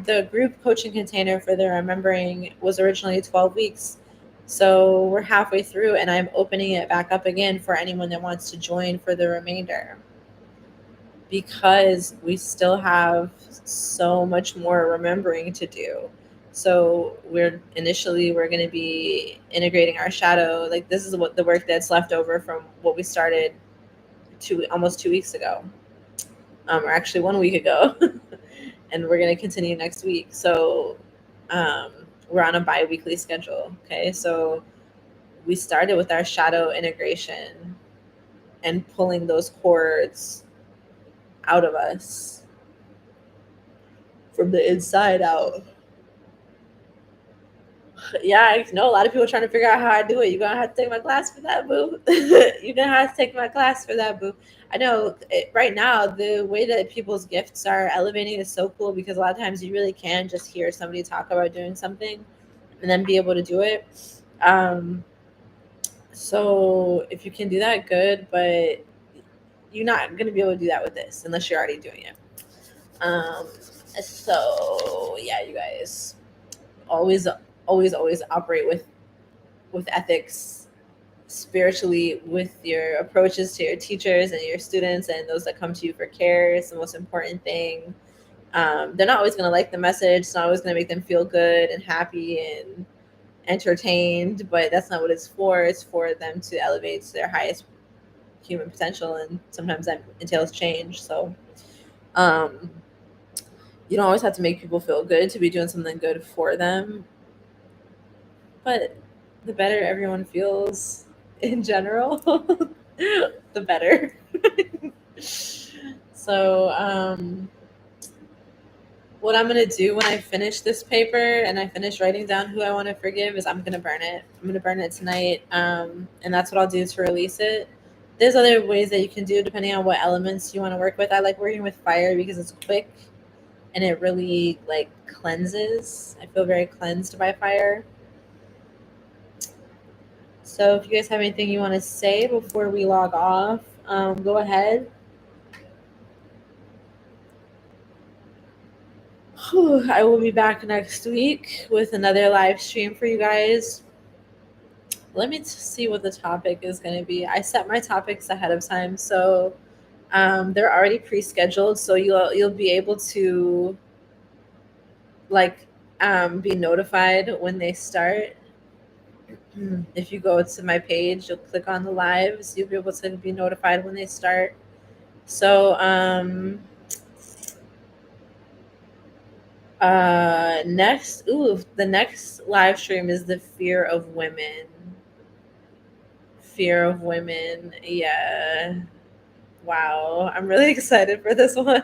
the group coaching container for the remembering was originally 12 weeks. So we're halfway through, and I'm opening it back up again for anyone that wants to join for the remainder, because we still have so much more remembering to do. So we're going to be integrating our shadow. Like, this is what the work that's left over from what we started almost 2 weeks ago, or actually 1 week ago. And we're going to continue next week. So we're on a bi-weekly schedule. Okay, so we started with our shadow integration and pulling those cords out of us from the inside out. Yeah, I know a lot of people trying to figure out how I do it. You're gonna have to take my class for that, boo. You're gonna have to take my class for that, boo. I know right now the way that people's gifts are elevating is so cool, because a lot of times you really can just hear somebody talk about doing something and then be able to do it. So if you can do that, good, but you're not gonna be able to do that with this unless you're already doing it. So yeah, you guys always, always operate with ethics spiritually, with your approaches to your teachers and your students and those that come to you for care. It's the most important thing. They're not always going to like the message. It's not always going to make them feel good and happy and entertained, but that's not what it's for. It's for them to elevate to their highest human potential, and sometimes that entails change. So you don't always have to make people feel good to be doing something good for them, but the better everyone feels in general, the better. So what I'm going to do when I finish this paper and I finish writing down who I want to forgive is I'm going to burn it. I'm going to burn it tonight, and that's what I'll do to release it. There's other ways that you can do depending on what elements you want to work with. I like working with fire because it's quick and it really like cleanses. I feel very cleansed by fire. So if you guys have anything you want to say before we log off, go ahead. I will be back next week with another live stream for you guys. Let me see what the topic is going to be. I set my topics ahead of time, so they're already pre-scheduled. So you'll be able to like be notified when they start. If you go to my page, you'll click on the lives. You'll be able to be notified when they start. So the next live stream is the fear of women. Fear of women. Yeah. Wow. I'm really excited for this one.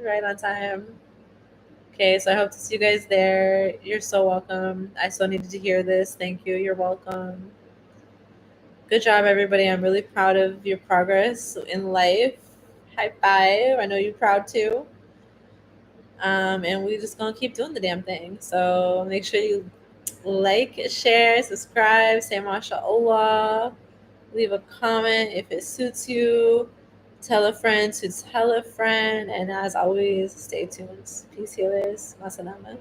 Right on time. Okay, so I hope to see you guys there. You're so welcome. I so needed to hear this. Thank you. You're welcome. Good job, everybody. I'm really proud of your progress in life. High five. I know you're proud too. And we're just gonna keep doing the damn thing. So make sure you like, share, subscribe, say mashallah, leave a comment if it suits you, tell a friend to tell a friend, and as always, stay tuned. Peace, healers. Masalama.